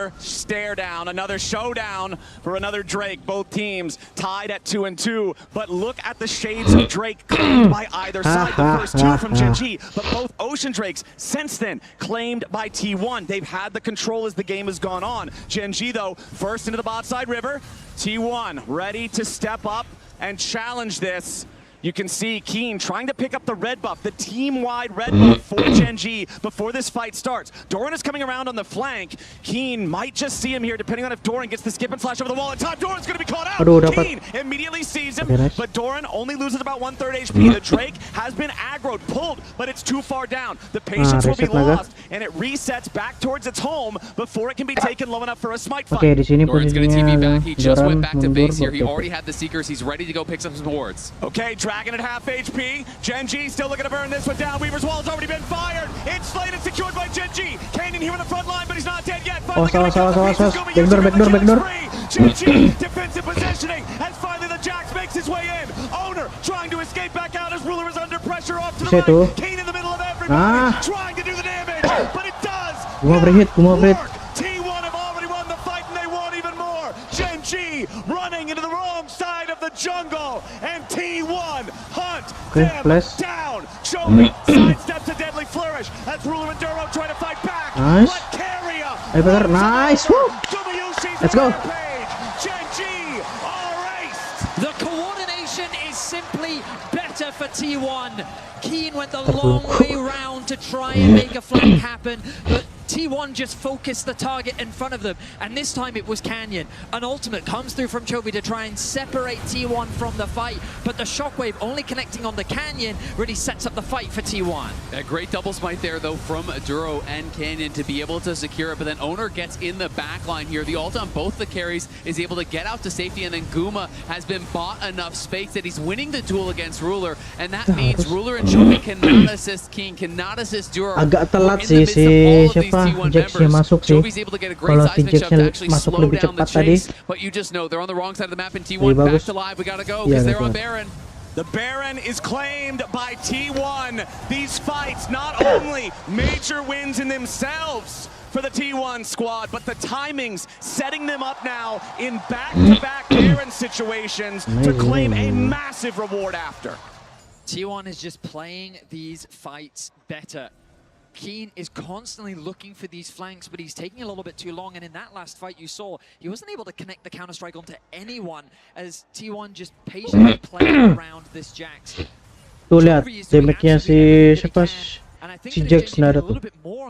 Another stare down, another showdown for another Drake. Both teams tied at 2-2, but look at the shades of Drake claimed by either side. The first two from Gen.G, but both Ocean Drakes since then claimed by T1. They've had the control as the game has gone on. Gen.G though, first into the bot side river. T1 ready to step up and challenge this. You can see Keen trying to pick up the red buff, the team-wide red buff for Gen.G before this fight starts. Doran is coming around on the flank. Keen might just see him here, depending on if Doran gets the skip and slash over the wall in time. Doran's going to be caught out. Keen immediately sees him, but Doran only loses about 1/3 HP. The Drake has been aggroed, pulled, but it's too far down. The patience will be lost, and it resets back towards its home before it can be taken low enough for a smite fight. Di sini Doran's going to TV back. He just Doran went back to mundur, base here. He already had the Seekers. He's ready to go pick up some wards. Okay, Dragon at half HP. Gen.G still looking to burn this one down. Weaver's wall's already been fired. It's slated, secured by Gen.G. Canyon here in the front line, but he's not dead yet. Oh, backdoor. Gen.G defensive positioning as finally the Jax makes his way in. Owner trying to escape back out as Ruler is under pressure off to the right. Keen in the middle of everybody, trying to do the damage, but it does. Work. T1 have already won the fight and they want even more. Gen.G running into the wrong side of the jungle, and T1 hunt them down. Chovy sidesteps a deadly flourish as Ruler and Duro try to fight back. Nice. Nice. Woo. Let's go. Gen.G are aced. The coordination is simply better for T1. Keen went the long way round to try and make a flank happen, but T1 just focused the target in front of them, and this time it was Canyon. An ultimate comes through from Chovy to try and separate T1 from the fight, but the shockwave only connecting on the Canyon really sets up the fight for T1. A great double smite there though from Duro and Canyon to be able to secure it, but then Owner gets in the back line here. The ult on both the carries is able to get out to safety, and then Guma has been bought enough space that he's winning the duel against Ruler, and that means Ruler and Chovy cannot assist King, cannot assist Duro. Agak telat sih si siapa Jaxnya masuk sih. Kalau si Jaxnya masuk lebih cepat tadi. But you just know they're on the wrong side of the map, and T1 back to live. We gotta go because they're on Baron. The Baron is claimed by T1. These fights not only major wins in themselves for the T1 squad, but the timings setting them up now in back-to-back Baron situations to claim a massive reward after. T1 is just playing these fights better. Keen is constantly looking for these flanks, but he's taking a little bit too long, and in that last fight you saw, he wasn't able to connect the counter-strike onto anyone as T1 just patiently played around this Jax. Tuh lihat, damage-nya si siapa, si Jax nggak ada tuh.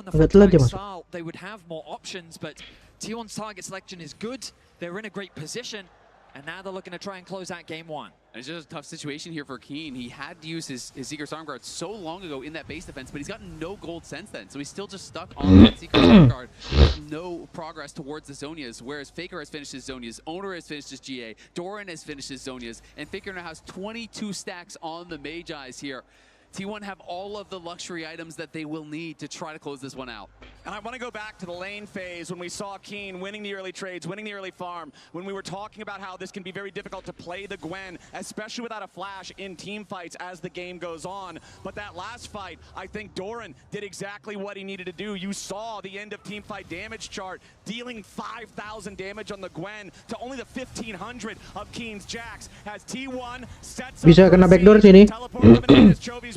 Agak telat dia masuk. They would have more options, but T1's target selection is good. They're in a great position, and now they're looking to try and close out game one. It's just a tough situation here for Keen. He had to use his Seeker Storm Guard so long ago in that base defense, but he's gotten no gold since then. So he's still just stuck on that Seeker Storm Guard with no progress towards the Zonias, whereas Faker has finished his Zonias, Owner has finished his GA, Doran has finished his Zonias, and Faker now has 22 stacks on the Magi's here. T1 have all of the luxury items that they will need to try to close this one out. And I want to go back to the lane phase when we saw Keen winning the early trades, winning the early farm, when we were talking about how this can be very difficult to play the Gwen, especially without a flash in team fights as the game goes on. But that last fight, I think Doran did exactly what he needed to do. You saw the end of team fight damage chart, dealing 5,000 damage on the Gwen to only the 1,500 of Keen's Jax. As T1 sets up Bisa kena backdoor sini.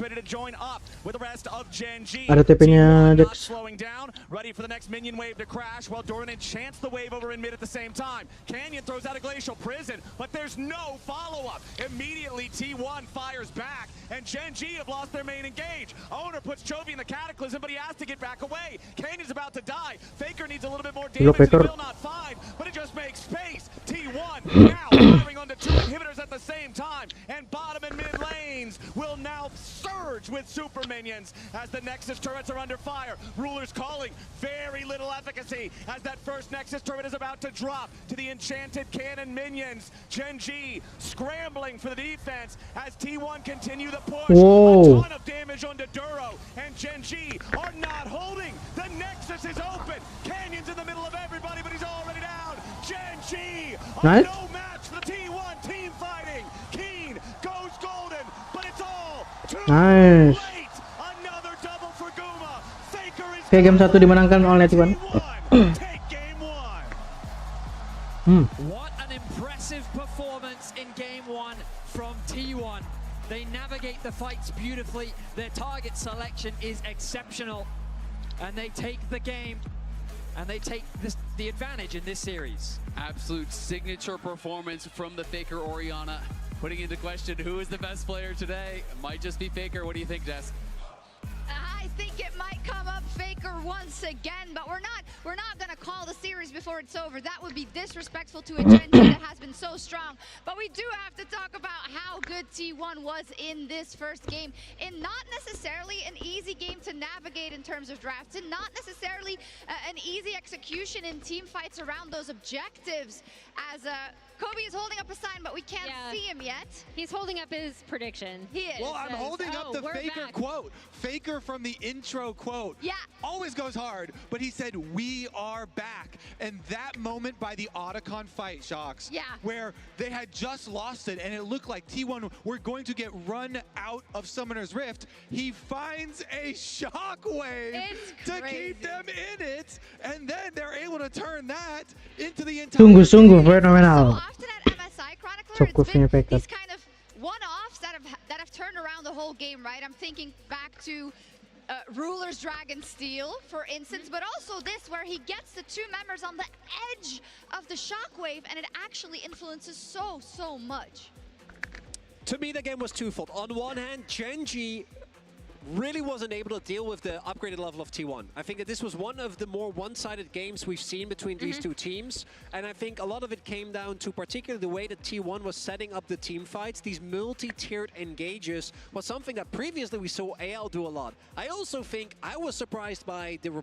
to join up with the rest of Gen.G. Ada TP-nya Jax. Slowing down, ready for the next minion wave to crash while Doran enchants the wave over in mid at the same time. Canyon throws out a glacial prison, but there's no follow-up. Immediately T1 fires back, and Gen.G have lost their main engage. Owner puts Chovy in the Cataclysm, but he has to get back away. Canyon's about to die. Faker needs a little bit more damage. He will not find, but it just makes space. T1 now firing onto two inhibitors at the same time, and bottom and mid lanes will now surge with super minions as the Nexus turrets are under fire. Ruler's calling, very little efficacy as that first Nexus turret is about to drop to the enchanted cannon minions. Gen.G scrambling for the defense as T1 continue the push. Whoa. A ton of damage onto Duro, and Gen.G are not holding. The Nexus is open. Canyon's in the middle of everybody, but he's already down. Gen.G are no match for the T1 team fighting. Keen goes golden, but it's all too late. Another double for Guma. Faker is Oke, game 1 dimenangkan oleh T1. take game 1. What an impressive performance in game 1 from T1. They navigate the fights beautifully. Their target selection is exceptional. And they take the game. And they take the advantage in this series. Absolute signature performance from the Faker Orianna. Putting into question who is the best player today. It might just be Faker. What do you think, Jess? I think it might come up Faker once again, but we're not going to call the series before it's over. That would be disrespectful to a Gen G that has been so strong. But we do have to talk about how good T1 was in this first game, in not necessarily an easy game to navigate in terms of drafts, and not necessarily an easy execution in team fights around those objectives. As Kobe is holding up a sign, but we can't see him yet. He's holding up his prediction. He is. Well, I'm holding up the Faker quote. Faker from the intro quote. Yeah. Always goes hard, but he said, "We are back." And that moment by the Otacon fight, Shocks, where they had just lost it and it looked like T1 were going to get run out of Summoner's Rift, he finds a shockwave to keep them in it, and then they're able to turn that into the entire Sungguh fenomenal. So after that MSI Chronicler, it's been these kind of one-offs that have turned around the whole game, right? I'm thinking back to Ruler's Dragon Steel, for instance, but also this, where he gets the 2 members on the edge of the shockwave, and it actually influences so much. To me, the game was twofold. On one hand, Gen G really wasn't able to deal with the upgraded level of T1. I think that this was one of the more one-sided games we've seen between these two teams, and I think a lot of it came down to particularly the way that T1 was setting up the team fights. These multi-tiered engages was something that previously we saw AL do a lot. I also think I was surprised by the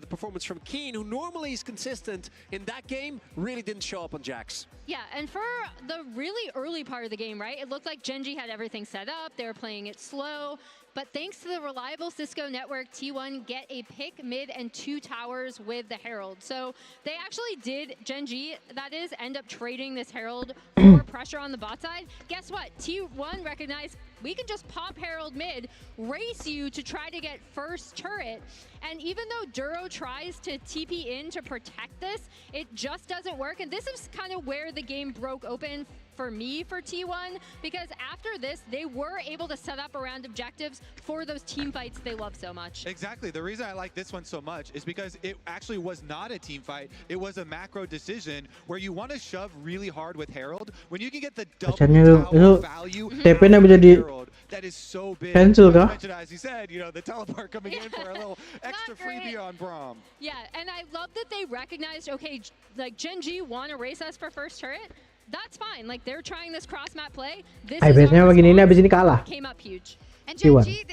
performance from Keen, who normally is consistent in that game, really didn't show up on Jax. Yeah, and for the really early part of the game, right, it looked like Gen G had everything set up. They were playing it slow. But thanks to the reliable Cisco network, T1 get a pick, mid, and 2 towers with the Herald. So they actually did, Gen G, that is, end up trading this Herald for pressure on the bot side. Guess what? T1 recognized we can just pop Herald mid, race you to try to get first turret. And even though Duro tries to TP in to protect this, it just doesn't work. And this is kind of where the game broke open for me for T1, because after this, they were able to set up around objectives for those team fights they love so much. Exactly. The reason I like this one so much is because it actually was not a team fight. It was a macro decision where you want to shove really hard with Herald when you can get the double value Herald that is so big. Cancel kah? As you said, you know, the teleport coming in for a little extra freebie on Braum. Yeah, and I love that they recognized, okay, like Gen G want to race us for first turret. That's fine. Like, they're trying this cross-map play. This came up huge. And Gen G,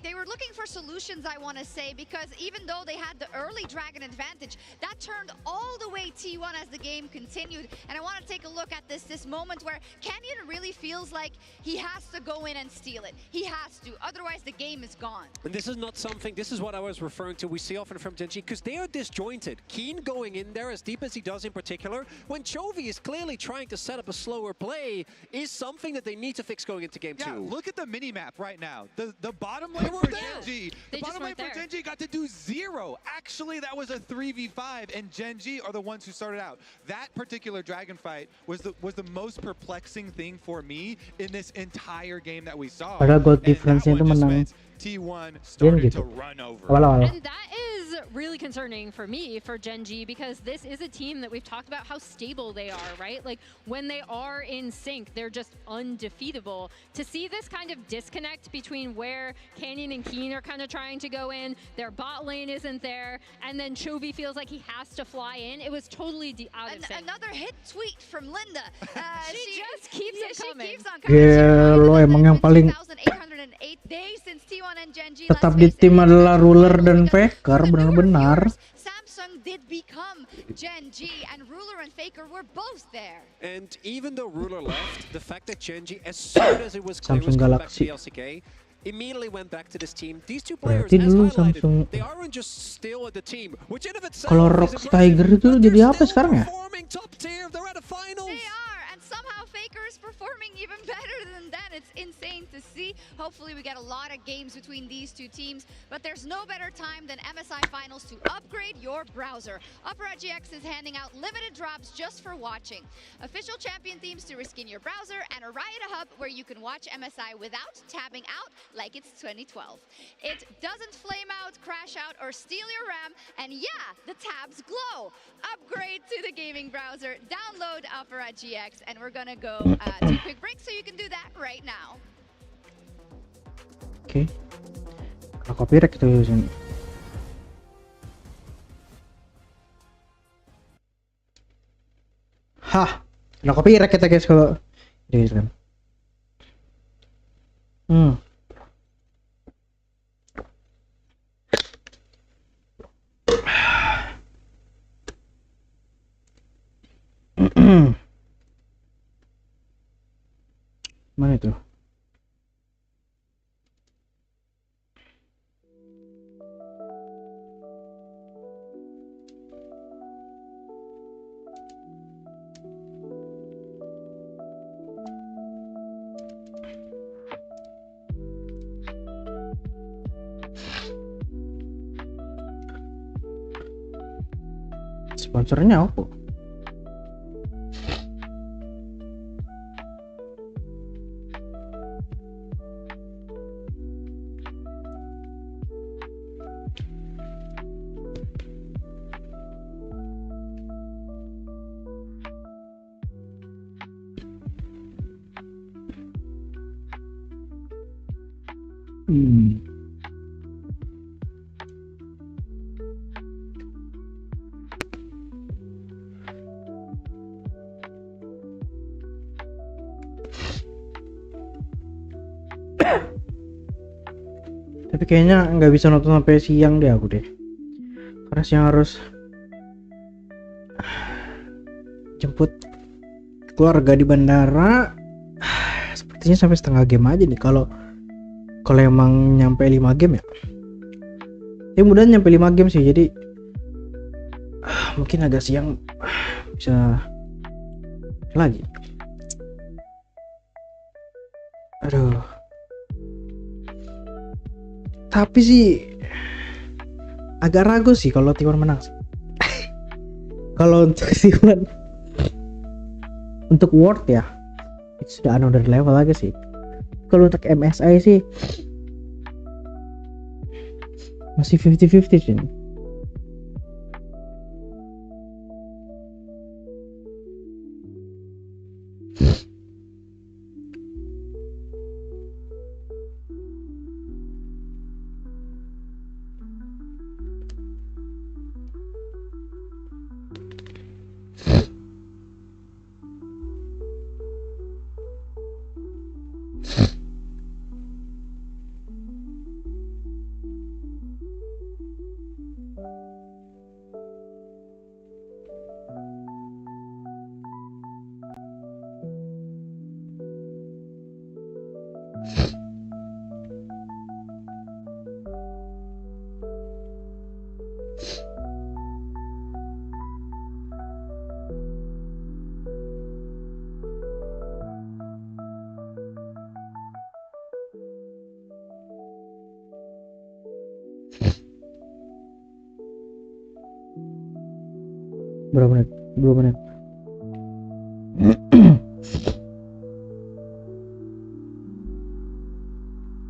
they were looking for solutions, I want to say, because even though they had the early Dragon advantage, that turned all the way T1 as the game continued. And I want to take a look at this moment where Canyon really feels like he has to go in and steal it. He has to, otherwise the game is gone. And this is not something, this is what I was referring to, we see often from Gen G, because they are disjointed. Keen going in there as deep as he does in particular, when Chovy is clearly trying to set up a slower play, is something that they need to fix going into game 2. Yeah, look at the mini-map right now. The bottom lane for Gen G, got to do 0. Actually, that was a 3v5, and Gen G are the ones who started out. That particular Dragon fight was the most perplexing thing for me in this entire game that we saw. Padahal gold difference-nya itu menang T1 started to run over. And that is really concerning for me, for Gen G, because this is a team that we've talked about how stable they are, right? Like, when they are in sync, they're just undefeatable. To see this kind of disconnect between where Canyon and Keen are kind of trying to go in, their bot lane isn't there, and then Chovy feels like he has to fly in, it was totally out of sync. Another hit tweet from Linda. She just keeps it coming. She keeps on coming. Gelo, emang yang paling 2,808 days since T1 and Gen G tetap di tim adalah Ruler dan Faker, benar-benar. Samsung did become Gen G, and Ruler and Faker were both there. And even though Ruler left, the fact that Gen G, as soon as it was clear was coming back to the LCK, immediately went back to this team. These two players, as highlighted, they aren't just still at the team, which in of itself kalau Rox Tiger itu jadi apa sekarang ya? Top tier, they're at a finals. They are, and somehow Faker is performing even better than that. It's insane to see. Hopefully we get a lot of games between these two teams, but there's no better time than MSI Finals to upgrade your browser. Opera GX is handing out limited drops just for watching. Official champion themes to reskin your browser and a Riot Hub where you can watch MSI without tabbing out like it's 2012. It doesn't flame out, crash out, or steal your RAM, and yeah, the tabs glow. Upgrade to the gaming browser, download Opera GX, and we're gonna go to a quick break so you can do that right now. Oke. Kalau copyright kita usin. Hah, kena copyright kita guys kalau ini gitu kan. Mana itu? Sponsornya apa? Tapi kayaknya nggak bisa nonton sampai siang deh aku deh, karena siang harus jemput keluarga di bandara. Sepertinya sampai setengah game aja nih kalau emang nyampe 5 game ya. Mudah nyampe 5 game sih, jadi mungkin agak siang bisa lagi. Aduh. Tapi sih agak ragu sih kalau T1 menang sih. Kalau untuk T1 untuk World ya itu sudah another level lagi sih. Kalau untuk MSI sih masih 50-50 sih. Berapa menit? 2 menit.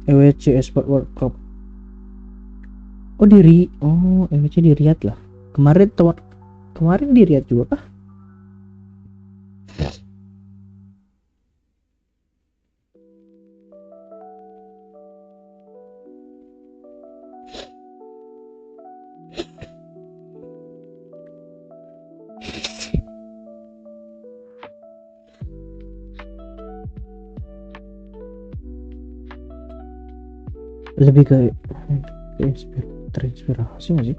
EWC Esport World Cup. Oh EWC di Riyadh lah. Kemarin di Riyadh juga kah? Lebih ke terinspirasi nggak sih?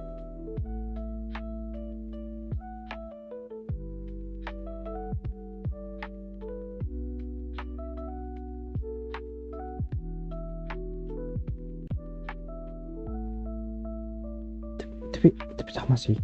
Tapi sama sih.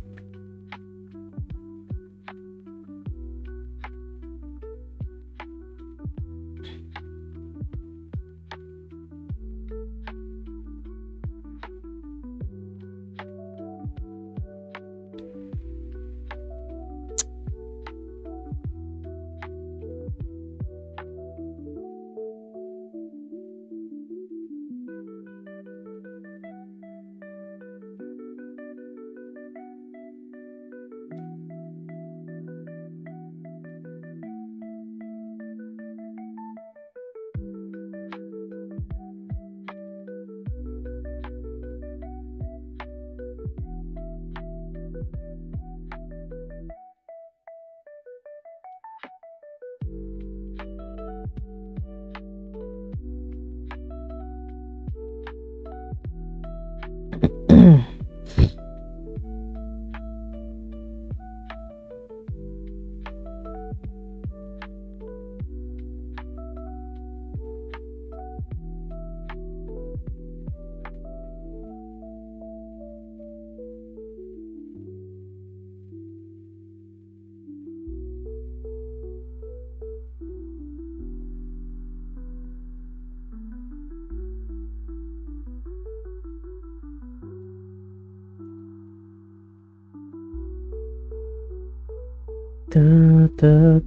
Tut.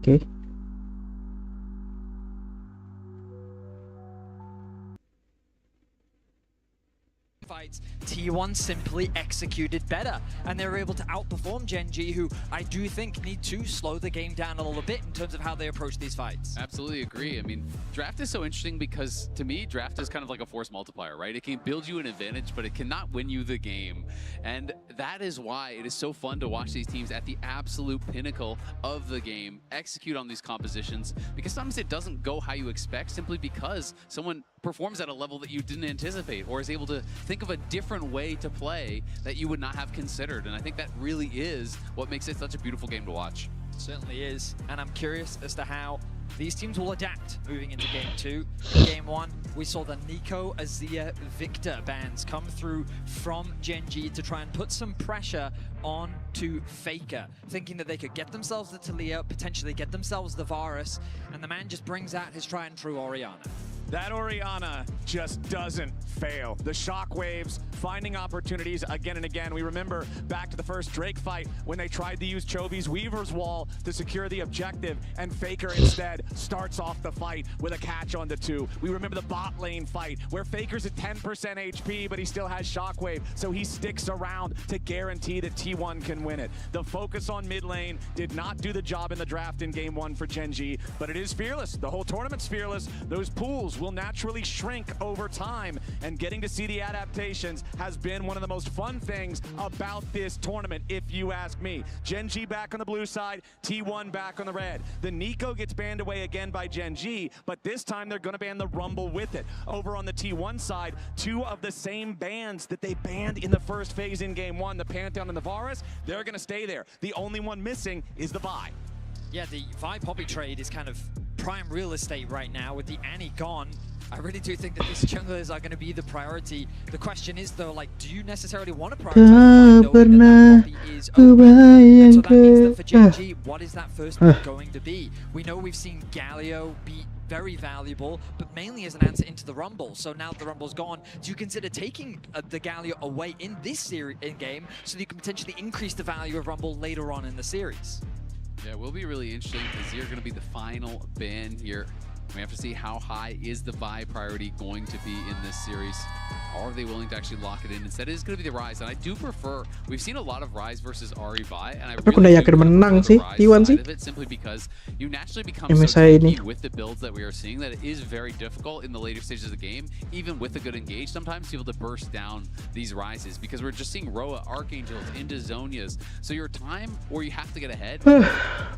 Oke. Fights, T1 simply executed better, and they were able to outperform Gen.G, who I do think need to slow the game down a little bit in terms of how they approach these fights. Absolutely agree. I mean, draft is so interesting because, to me, draft is kind of like a force multiplier, right? It can build you an advantage, but it cannot win you the game. And that is why it is so fun to watch these teams at the absolute pinnacle of the game execute on these compositions, because sometimes it doesn't go how you expect simply because someone performs at a level that you didn't anticipate or is able to think of a different way to play that you would not have considered. And I think that really is what makes it such a beautiful game to watch. Certainly is, and I'm curious as to how these teams will adapt moving into Game 2. In Game 1, we saw the Nico, Azia, Victor bands come through from Gen.G to try and put some pressure on to Faker, thinking that they could get themselves the Talia, potentially get themselves the Varus, and the man just brings out his tried and true Orianna. That Orianna just doesn't fail. The shockwaves, finding opportunities again and again. We remember back to the first Drake fight when they tried to use Chovy's Weaver's Wall to secure the objective, and Faker instead starts off the fight with a catch on the 2. We remember the bot lane fight where Faker's at 10% HP, but he still has shockwave, so he sticks around to guarantee that T1 can win it. The focus on mid lane did not do the job in the draft in Game 1 for Gen.G, but it is fearless. The whole tournament's fearless. Those pools will naturally shrink over time, and getting to see the adaptations has been one of the most fun things about this tournament, if you ask me. Gen.G back on the blue side, T1 back on the red. The Nico gets banned away again by Gen.G, but this time they're going to ban the Rumble with it. Over on the T1 side, 2 of the same bans that they banned in the first phase in Game 1, the Pantheon and the Varus, they're going to stay there. The only one missing is the Vi. Yeah, the Vi Poppy trade is kind of prime real estate right now with the Annie gone. I really do think that these junglers are going to be the priority. The question is, though, like, do you necessarily want to prioritize knowing that Poppy is open? And so that means that for Gen.G, what is that first pick going to be? We know we've seen Galio be very valuable, but mainly as an answer into the Rumble. So now that the Rumble's gone, do you consider taking the Galio away in this series in game so that you can potentially increase the value of Rumble later on in the series? Yeah, it will be really interesting because you're going to be the final ban here. We have to see how high is the Vi priority going to be in this series. Are they willing to actually lock it in? Instead, it is going to be the Ryze, and I do prefer. We've seen a lot of Ryze versus Ahri Vi, and I really do prefer the Ryze side of it simply because you naturally become so tricky with the builds that we are seeing that it is very difficult in the later stages of the game, even with a good engage, sometimes to be able to burst down these Ryzes because we're just seeing Roa, Archangels into Zonias. So your time where you have to get ahead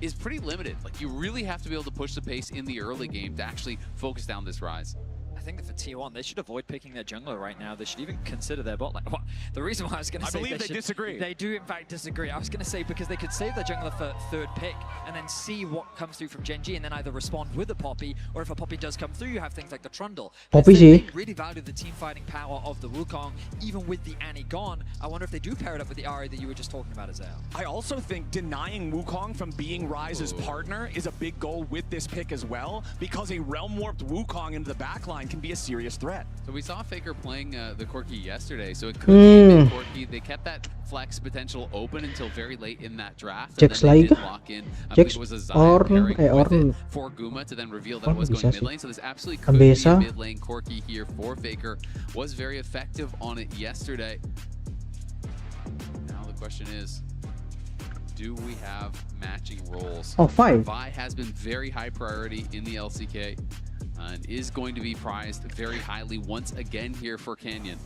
is pretty limited. Like, you really have to be able to push the pace in the early game to actually focus down this Ryze. I think that for T1, they should avoid picking their jungler right now. They should even consider their bot lane. Well, the reason why I was going to say they disagree. They do, in fact, disagree. I was going to say because they could save their jungler for third pick and then see what comes through from Gen.G and then either respond with a Poppy, or if a Poppy does come through, you have things like the Trundle. Poppy they really value the team fighting power of the Wukong, even with the Annie gone. I wonder if they do pair it up with the Ahri that you were just talking about, Azael. I also think denying Wukong from being Ryze's partner is a big goal with this pick as well, because a Realm Warped Wukong into the backline can be a serious threat. So we saw Faker playing the Corki yesterday, so it could be a Corki. They kept that flex potential open until very late in that draft, and then they did lock in, I believe it was a Zion pairing with it for Guma to then reveal that it was going mid lane. So this absolutely could be a mid lane Corki here for Faker. Was very effective on it yesterday. Now the question is, do we have matching roles? Oh, fine. Vi has been very high priority in the LCK. And is going to be prized very highly once again here for Canyon.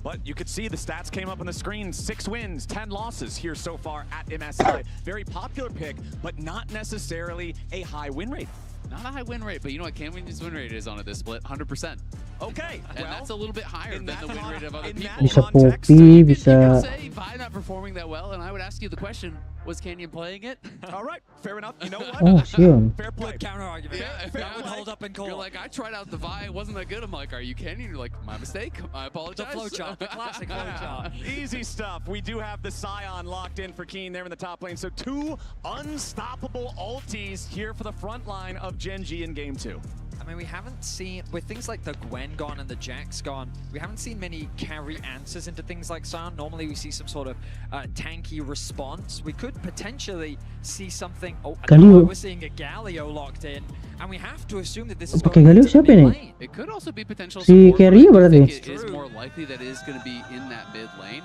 But you could see the stats came up on the screen. 6 wins, 10 losses here so far at MSI. Very popular pick, but not necessarily a high win rate. Not a high win rate, but you know what Camden's win rate is on it this split? 100%. Okay, and well, that's a little bit higher than the win rate of other people. Bisa context, Poppy, You bisa. could say Vi not performing that well, and I would ask you the question, was Canyon playing it? all right, fair enough. You know what? Oh, Sion. Fair play. Good counter argument. Yeah, That would hold up in court. You're like, I tried out the Vi, it wasn't that good. I'm like, are you Canyon? You're like, my mistake. I apologize. The flowchart, the classic flowchart. Easy stuff. We do have the Scion locked in for Keen there in the top lane. So 2 unstoppable ultis here for the front line of Gen G in game 2. I mean, we haven't seen, with things like the Gwen gone and the Jax gone, we haven't seen many carry answers into things like Scion. Normally we see some sort of tanky response. We could potentially see something, we're seeing a Galio locked in, and we have to assume that this is Pakai going Galio into the siapa mid ini? lane. It could also be potential Si support, Carry but I berarti? think it is more likely that it is going to be in that mid lane.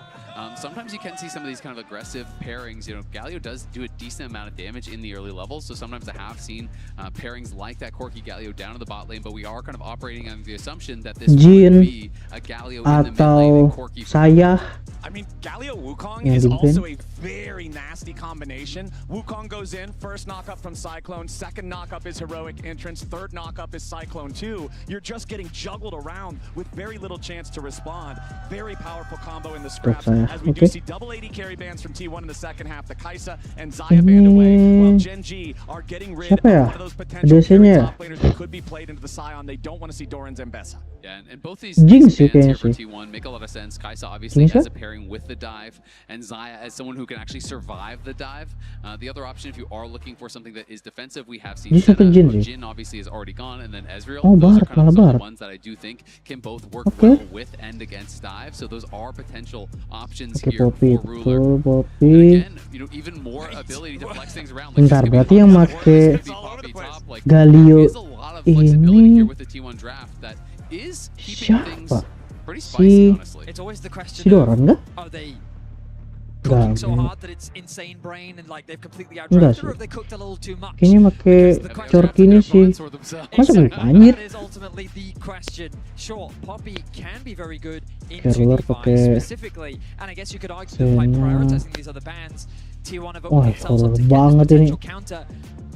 Sometimes you can see some of these kind of aggressive pairings. You know, Galio does do a decent amount of damage in the early levels, so sometimes I have seen pairings like that Corki Galio down to the bot lane, but we are kind of operating on the assumption that this Jin would be a Galio in the mid lane and atau Corki. saya. I mean, Galio Wukong Yeah, is Jin also Pin. a very nasty combination. Wukong goes in, first knockup from Cyclone, second knockup is Heroic Entrance, third knockup is Cyclone 2. You're just getting juggled around with very little chance to respond. Very powerful combo in the scraps, as we do see double 80 carry bans from T1 in the second half. The KAISH and Xayah banned away, while Gen G are getting rid of one of those potential carry top laners that could be played into the Scion. They don't want to see Doran's Mbessa. Yeah, and both these Jinx bans here kayaknya for sih. T1 make a lot of sense. KAISH obviously Jinx has kah? a pairing with the dive, and Xayah as someone who can actually survive the dive. The other option, if you are looking for something that is defensive, we have seen Jinx atau Senna, Jin but sih? Jin obviously is already gone, and then Ezreal. Oh, Those are Barat, kind of malah some of the Barat. ones that I do think can both work Okay. well with and against dive. So those are potential options Pakai here Poppy for Ruler. itu, And Poppy. again, you know, even more ability to flex things around. Like, Bentar, this could be berarti yang Poppy, or make this could be Poppy top. Like, Galio there is a lot of flexibility ini here with the T1 draft that is keeping things siapa? pretty Si spicy, honestly. It's always the question Si Doran of, kah? are they Enggak, cooking so kayaknya. hard that it's insane brain and like they've completely outdrafted, sih. or have they cooked a little too much? Kayaknya make Because the question- Corki ini sih. Or themselves. Masa Exactly. bukan, anjir? That is ultimately the question. Sure, Poppy can be very good in Kayak Ruler 2v5 pakai specifically, and I guess you could argue that by Senna. prioritizing these other bans, T1 have Wah, opened themselves up to horror get this banget ini. potential counter.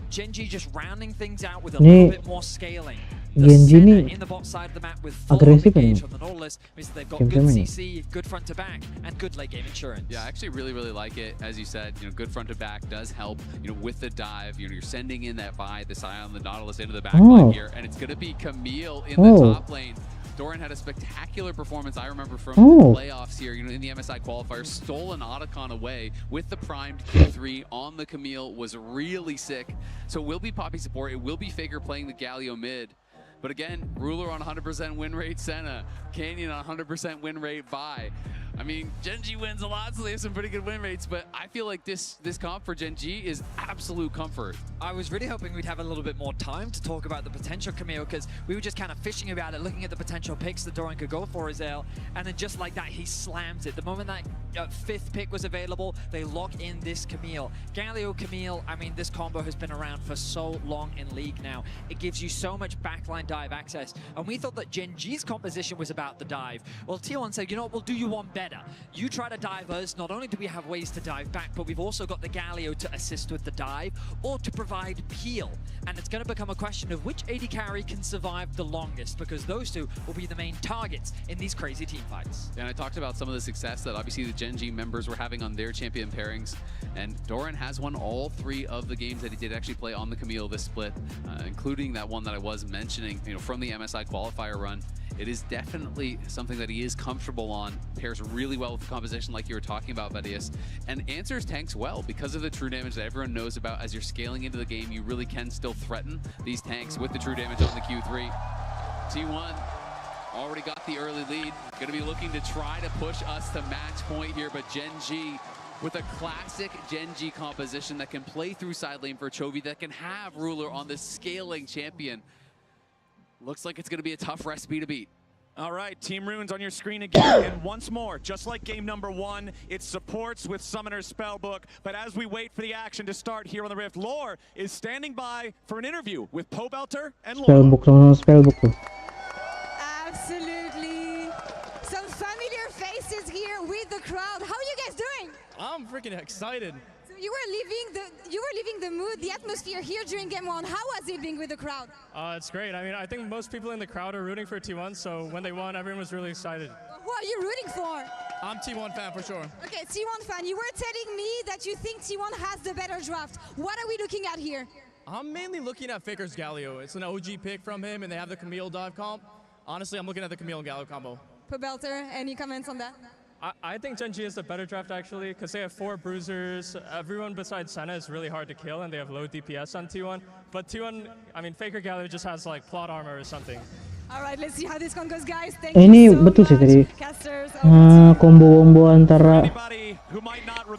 Gen G just rounding things out with a Ini little bit more scaling. Gen G Senna ini in the bot side of the map with full agresif engage ini. from the Nautilus means that they've got Game-game good ini. CC, good front to back, and good late game insurance. Yeah, I actually really like it. As you said, you know, good front to back does help. You know, with the dive, you know, you're sending in that Vi, the Scion, the Nautilus into the back line here, and it's gonna be Camille in the top lane. Doran had a spectacular performance, I remember, from the playoffs here, you know, in the MSI qualifier, stole an Otacon away with the primed Q3 on the Camille, was really sick. So it will be Poppy support, it will be Faker playing the Galio mid. But again, Ruler on 100% win rate, Senna. Canyon on 100% win rate, Vi. I mean, Gen G wins a lot, so they have some pretty good win rates, but I feel like this comp for Gen G is absolute comfort. I was really hoping we'd have a little bit more time to talk about the potential Camille, because we were just kind of fishing about it, looking at the potential picks that Doran could go for Azael, and then just like that, he slams it. The moment that fifth pick was available, they lock in this Camille. Galio Camille, I mean, this combo has been around for so long in League now. It gives you so much backline dive access, and we thought that Gen G's composition was about the dive. Well, T1 said, you know what, we'll do you one better. You try to dive us, not only do we have ways to dive back, but we've also got the Galio to assist with the dive, or to provide peel. And it's going to become a question of which AD carry can survive the longest, because those two will be the main targets in these crazy team fights. And I talked about some of the success that obviously the Gen G members were having on their champion pairings, and Doran has won all 3 of the games that he did actually play on the Camille this split, including that one that I was mentioning, you know, from the MSI qualifier run. It is definitely something that he is comfortable on, pairs really well with the composition like you were talking about, Vedius, and answers tanks well because of the true damage that everyone knows about. As you're scaling into the game, you really can still threaten these tanks with the true damage on the Q3. T1 already got the early lead, going to be looking to try to push us to match point here, but Gen G with a classic Gen G composition that can play through side lane for Chovy, that can have Ruler on this scaling champion. Looks like it's going to be a tough recipe to beat. All right, Team Runes on your screen again, and once more, just like game number 1, it supports with Summoner's Spellbook, but as we wait for the action to start here on the Rift, Lore is standing by for an interview with Pobelter and Lore. Spellbook tuh. Absolutely. Some familiar faces with the crowd. How are you guys doing? I'm freaking excited. So you were leaving the mood, the atmosphere here during game 1. How was it being with the crowd? It's great. I mean, I think most people in the crowd are rooting for T1, so when they won, everyone was really excited. Who are you rooting for? I'm T1 fan for sure. Okay, T1 fan. You were telling me that you think T1 has the better draft. What are we looking at here? I'm mainly looking at Faker's Galio. It's an OG pick from him, and they have the Camille dive comp. Honestly, I'm looking at the Camille and Galio combo. Pobelter, any comments on that? I think Gen G is the better draft, actually, because they have 4 bruisers. Everyone besides Senna is really hard to kill, and they have low DPS on T1. But T1, I mean, Faker Galio just has, like, plot armor or something. Alright, let's see how this one goes, guys. Thank Ini you so betul sih much. tadi. Casters, Combo antara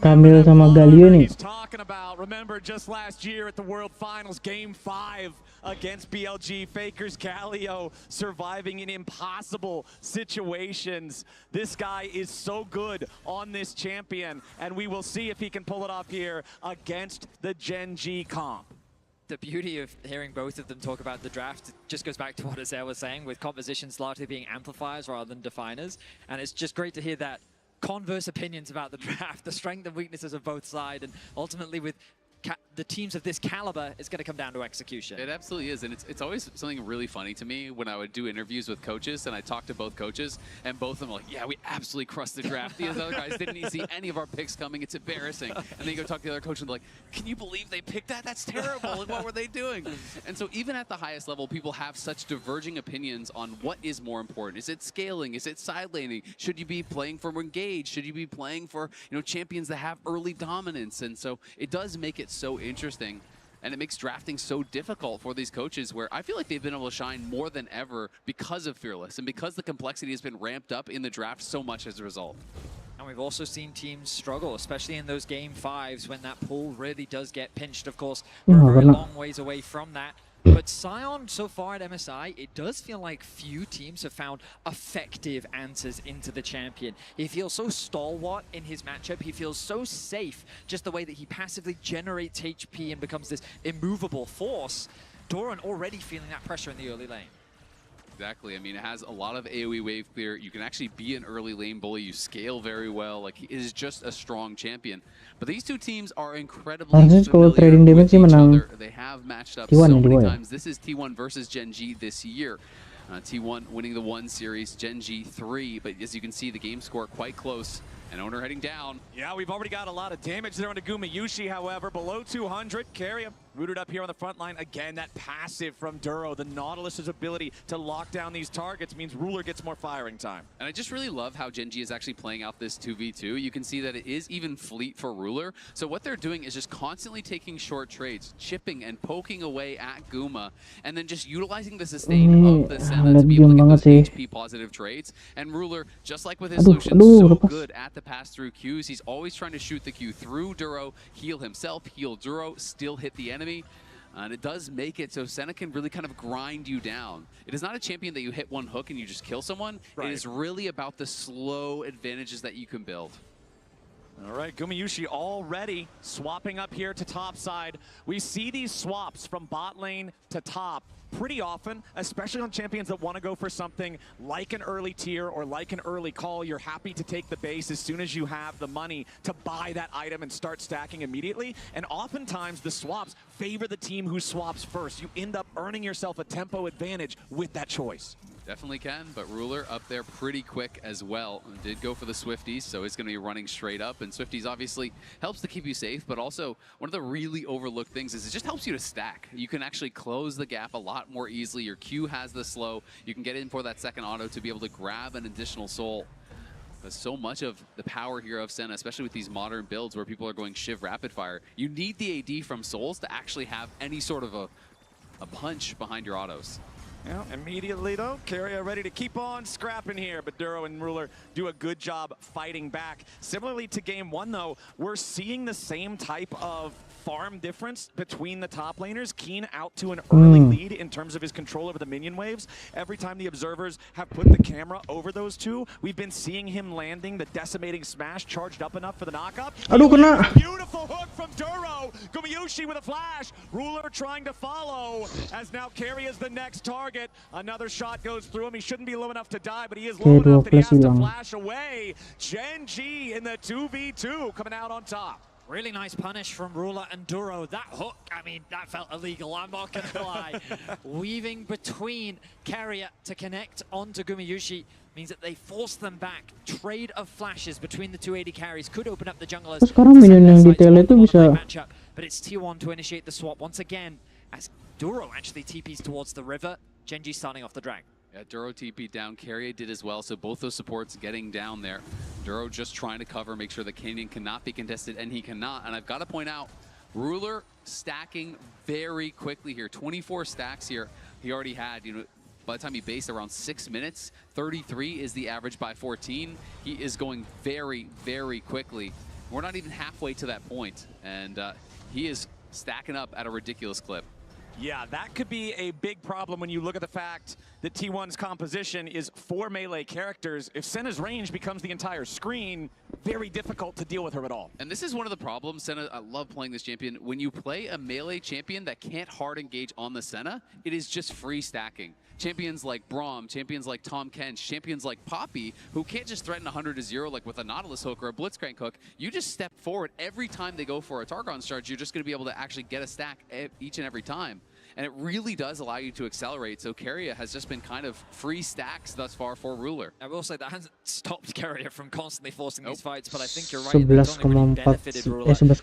Camille sama Galio nih. Remember just last year at the World Finals, Game 5 against BLG, Faker's Galio surviving in impossible situations. This guy is so good on this champion, and we will see if he can pull it off here against the Gen G comp. The beauty of hearing both of them talk about the draft just goes back to what Azael was saying, with compositions largely being amplifiers rather than definers. And it's just great to hear that converse opinions about the draft, the strength and weaknesses of both sides, and ultimately with the teams of this caliber, it's going to come down to execution. It absolutely is, and it's always something really funny to me when I would do interviews with coaches, and I talk to both coaches, and both of them are like, yeah, we absolutely crushed the draft. These other guys didn't even see any of our picks coming. It's embarrassing. And then you go talk to the other coach, and they're like, can you believe they picked that? That's terrible. Like, what were they doing? And so even at the highest level, people have such diverging opinions on what is more important. Is it scaling? Is it side laning? Should you be playing for engage? Should you be playing for, you know, champions that have early dominance? And so it does make it so interesting, and it makes drafting so difficult for these coaches, where I feel like they've been able to shine more than ever because of Fearless and because the complexity has been ramped up in the draft so much as a result. And we've also seen teams struggle, especially in those game 5s when that pool really does get pinched. Of course, we're a very long ways away from that. But Sion, so far at MSI, it does feel like few teams have found effective answers into the champion. He feels so stalwart in his matchup. He feels so safe, just the way that he passively generates HP and becomes this immovable force. Doran already feeling that pressure in the early lane. Exactly. I mean, it has a lot of AoE wave clear. You can actually be an early lane bully. You scale very well. Like, he is just a strong champion. But these two teams are incredibly familiar with each other. They have matched up so many times. This is T1 versus Gen G this year. T1 winning the 1 series, Gen G 3. But as you can see, the game score quite close. And Owner heading down. Yeah, we've already got a lot of damage there on Gumayushi, however. Below 200, Carrier rooted up here on the front line. Again, that passive from Duro. The Nautilus's ability to lock down these targets means Ruler gets more firing time. And I just really love how Gen G is actually playing out this 2v2. You can see that it is even fleet for Ruler. So what they're doing is just constantly taking short trades, chipping and poking away at Guma, and then just utilizing the sustain of the Senna to be able to get those HP positive trades. And Ruler, just like with his solution, so good at the pass-through Qs. He's always trying to shoot the Q through Duro, heal himself, heal Duro, still hit the enemy. And it does make it so Senna can really kind of grind you down. It is not a champion that you hit one hook and you just kill someone. Right. It is really about the slow advantages that you can build. All right, Gumayushi already swapping up here to top side. We see these swaps from bot lane to top pretty often, especially on champions that want to go for something like an early tier or like an early call. You're happy to take the base as soon as you have the money to buy that item and start stacking immediately. And oftentimes the swaps favor the team who swaps first. You end up earning yourself a tempo advantage with that choice. Definitely can, but Ruler up there pretty quick as well. Did go for the Swifties, so he's going to be running straight up. And Swifties obviously helps to keep you safe, but also one of the really overlooked things is it just helps you to stack. You can actually close the gap a lot more easily. Your Q has the slow. You can get in for that second auto to be able to grab an additional soul. There's so much of the power here of Senna, especially with these modern builds where people are going Shiv rapid fire. You need the AD from souls to actually have any sort of a punch behind your autos. Yeah, immediately though, Carrier ready to keep on scrapping here, but Duro and Ruler do a good job fighting back. Similarly to game 1 though, we're seeing the same type of farm difference between the top laners. Keen out to an early lead in terms of his control over the minion waves. Every time the observers have put the camera over those two, we've been seeing him landing the decimating smash charged up enough for the knockup. Aduh, kena. Beautiful hook from Duro. Gumayushi Yoshi with a flash. Ruler trying to follow as now Carry is the next target. Another shot goes through him. He shouldn't be low enough to die, but he is low enough that he has to flash away. Gen.G in the 2v2 coming out on top. Really nice punish from Ruler and Duro. That hook, I mean, that felt illegal, I'm not going to lie. Weaving between Carrier to connect onto Gumayushi means that they force them back. Trade of flashes between the two AD carries could open up the junglers. Sekarang minion yang detail itu bisa. But it's T1 to initiate the swap once again as Duro actually TPs towards the river. Gen.G starting off the drag. Yeah, Duro TP down, Carrier did as well, so both those supports getting down there. Duro just trying to cover, make sure the Canyon cannot be contested, and he cannot. And I've got to point out, Ruler stacking very quickly here. 24 stacks here he already had, you know, by the time he based around 6 minutes. 33 is the average by 14. He is going very, very quickly. We're not even halfway to that point, and he is stacking up at a ridiculous clip. Yeah, that could be a big problem when you look at the fact that T1's composition is 4 melee characters. If Senna's range becomes the entire screen, very difficult to deal with her at all. And this is one of the problems, Senna, I love playing this champion. When you play a melee champion that can't hard engage on the Senna, it is just free stacking. Champions like Braum, champions like Tom Kench, champions like Poppy, who can't just threaten 100-0 like with a Nautilus hook or a Blitzcrank hook. You just step forward every time they go for a Targon charge, you're just going to be able to actually get a stack each and every time. And it really does allow you to accelerate. So Carrier has just been kind of free stacks thus far for Ruler. I will say that hasn't stopped Carrier from constantly forcing these fights, but I think you're right. It's only really benefited Ruler as this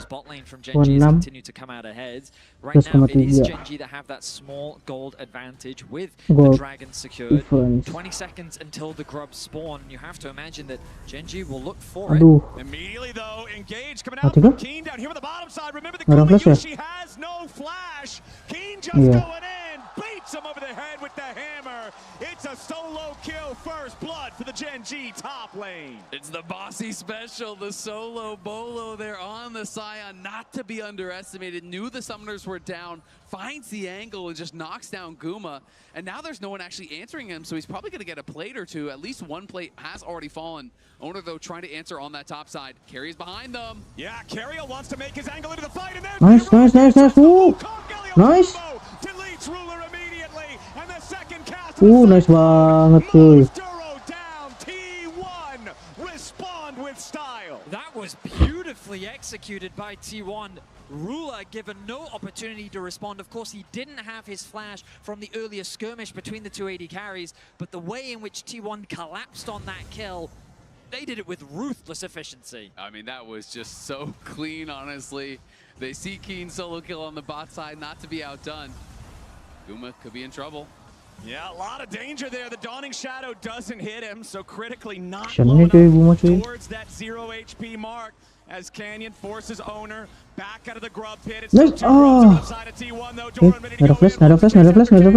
bot lane from Gen.G has continued to come out ahead. Right now, it is Gen.G that have that small gold advantage with the dragon secured. 20 seconds until the grubs spawn. You have to imagine that Gen.G will look for it. Immediately though, engage coming out from Keen down here on the bottom side. Remember the Gumayushi has no flash. Keen just going in, beats him over the head with the hammer. It's a solo kill, first blood for the Gen.G top lane. It's the bossy special, the solo bolo there on the Scion, not to be underestimated. Knew the summoners were down, finds the angle and just knocks down Guma. And now there's no one actually answering him, so he's probably going to get a plate or two. At least one plate has already fallen. Owner, though, trying to answer on that top side. Carrier's behind them. Yeah, Carrier wants to make his angle into the fight. And nice. Nice. Deletes Ruler immediately. And the second cast nice banget cuy. Duro down. T1 respond with style. That was beautifully executed by T1. Ruler given no opportunity to respond. Of course, he didn't have his flash from the earlier skirmish between the two AD carries, but the way in which T1 collapsed on that kill, they did it with ruthless efficiency. I mean, that was just so clean, honestly. They see Keen solo kill on the bot side, not to be outdone. Guma could be in trouble. Yeah, a lot of danger there. The Dawning Shadow doesn't hit him, so critically not low enough towards that 0 HP mark. As Canyon forces Owner back out of the grub pit. It's two grubs on the side of T1 though. Doran ready to go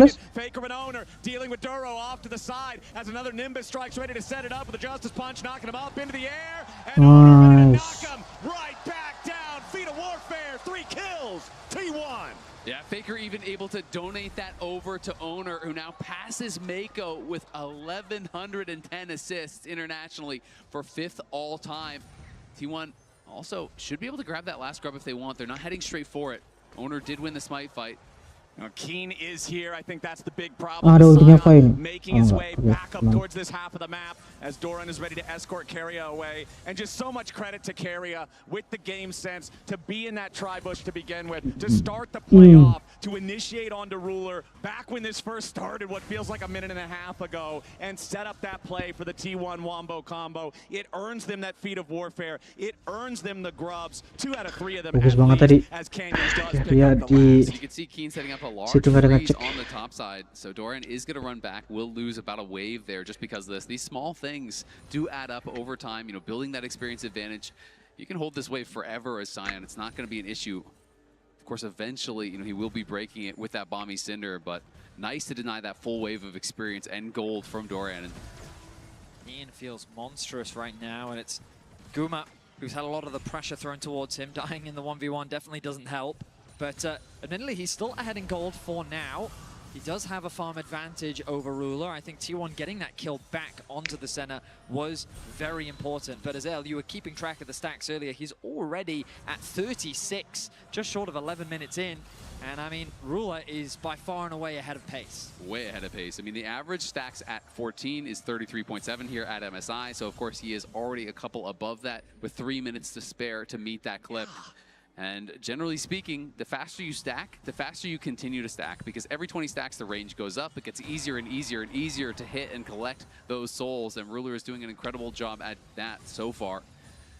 in. Faker and Owner dealing with Duro off to the side as another Nimbus strikes ready to set it up with a Justice Punch, knocking him up into the air. And Owner ready to knock him right back down. Feet of Warfare, 3 kills. T1. Yeah, Faker even able to donate that over to Owner, who now passes Mako with 1,110 assists internationally for 5th all-time. T1 also should be able to grab that last grub if they want. They're not heading straight for it. Owner did win the smite fight. Keen is here. I think that's the big problem. Making his way back up towards this half of the map as Doran is ready to escort Carrier away. And just so much credit to Carrier with the game sense to be in that tri-bush to begin with, to start the playoff, to initiate onto Ruler back when this first started, what feels like a minute and a half ago, and set up that play for the T1 Wombo combo. It earns them that feat of warfare. It earns them the grubs. 2 out of 3 of them as Canyon does pick up the last. So you can see Keen setting up a large freeze on the top side. So Doran is going to run back. Will lose about a wave there just because of this. These small things do add up over time. You know, building that experience advantage. You can hold this wave forever as Scion. It's not going to be an issue. Of course, eventually, you know, he will be breaking it with that Bomby Cinder, but nice to deny that full wave of experience and gold from Doran. Ian feels monstrous right now, and it's Guma who's had a lot of the pressure thrown towards him. Dying in the 1v1 definitely doesn't help. But admittedly, he's still ahead in gold for now. He does have a farm advantage over Ruler. I think T1 getting that kill back onto the center was very important. But Azel, you were keeping track of the stacks earlier. He's already at 36, just short of 11 minutes in. And I mean, Ruler is by far and away ahead of pace. Way ahead of pace. I mean, the average stacks at 14 is 33.7 here at MSI. So, of course, he is already a couple above that with 3 minutes to spare to meet that clip. And generally speaking, the faster you stack, the faster you continue to stack, because every 20 stacks, the range goes up. It gets easier and easier and easier to hit and collect those souls. And Ruler is doing an incredible job at that so far.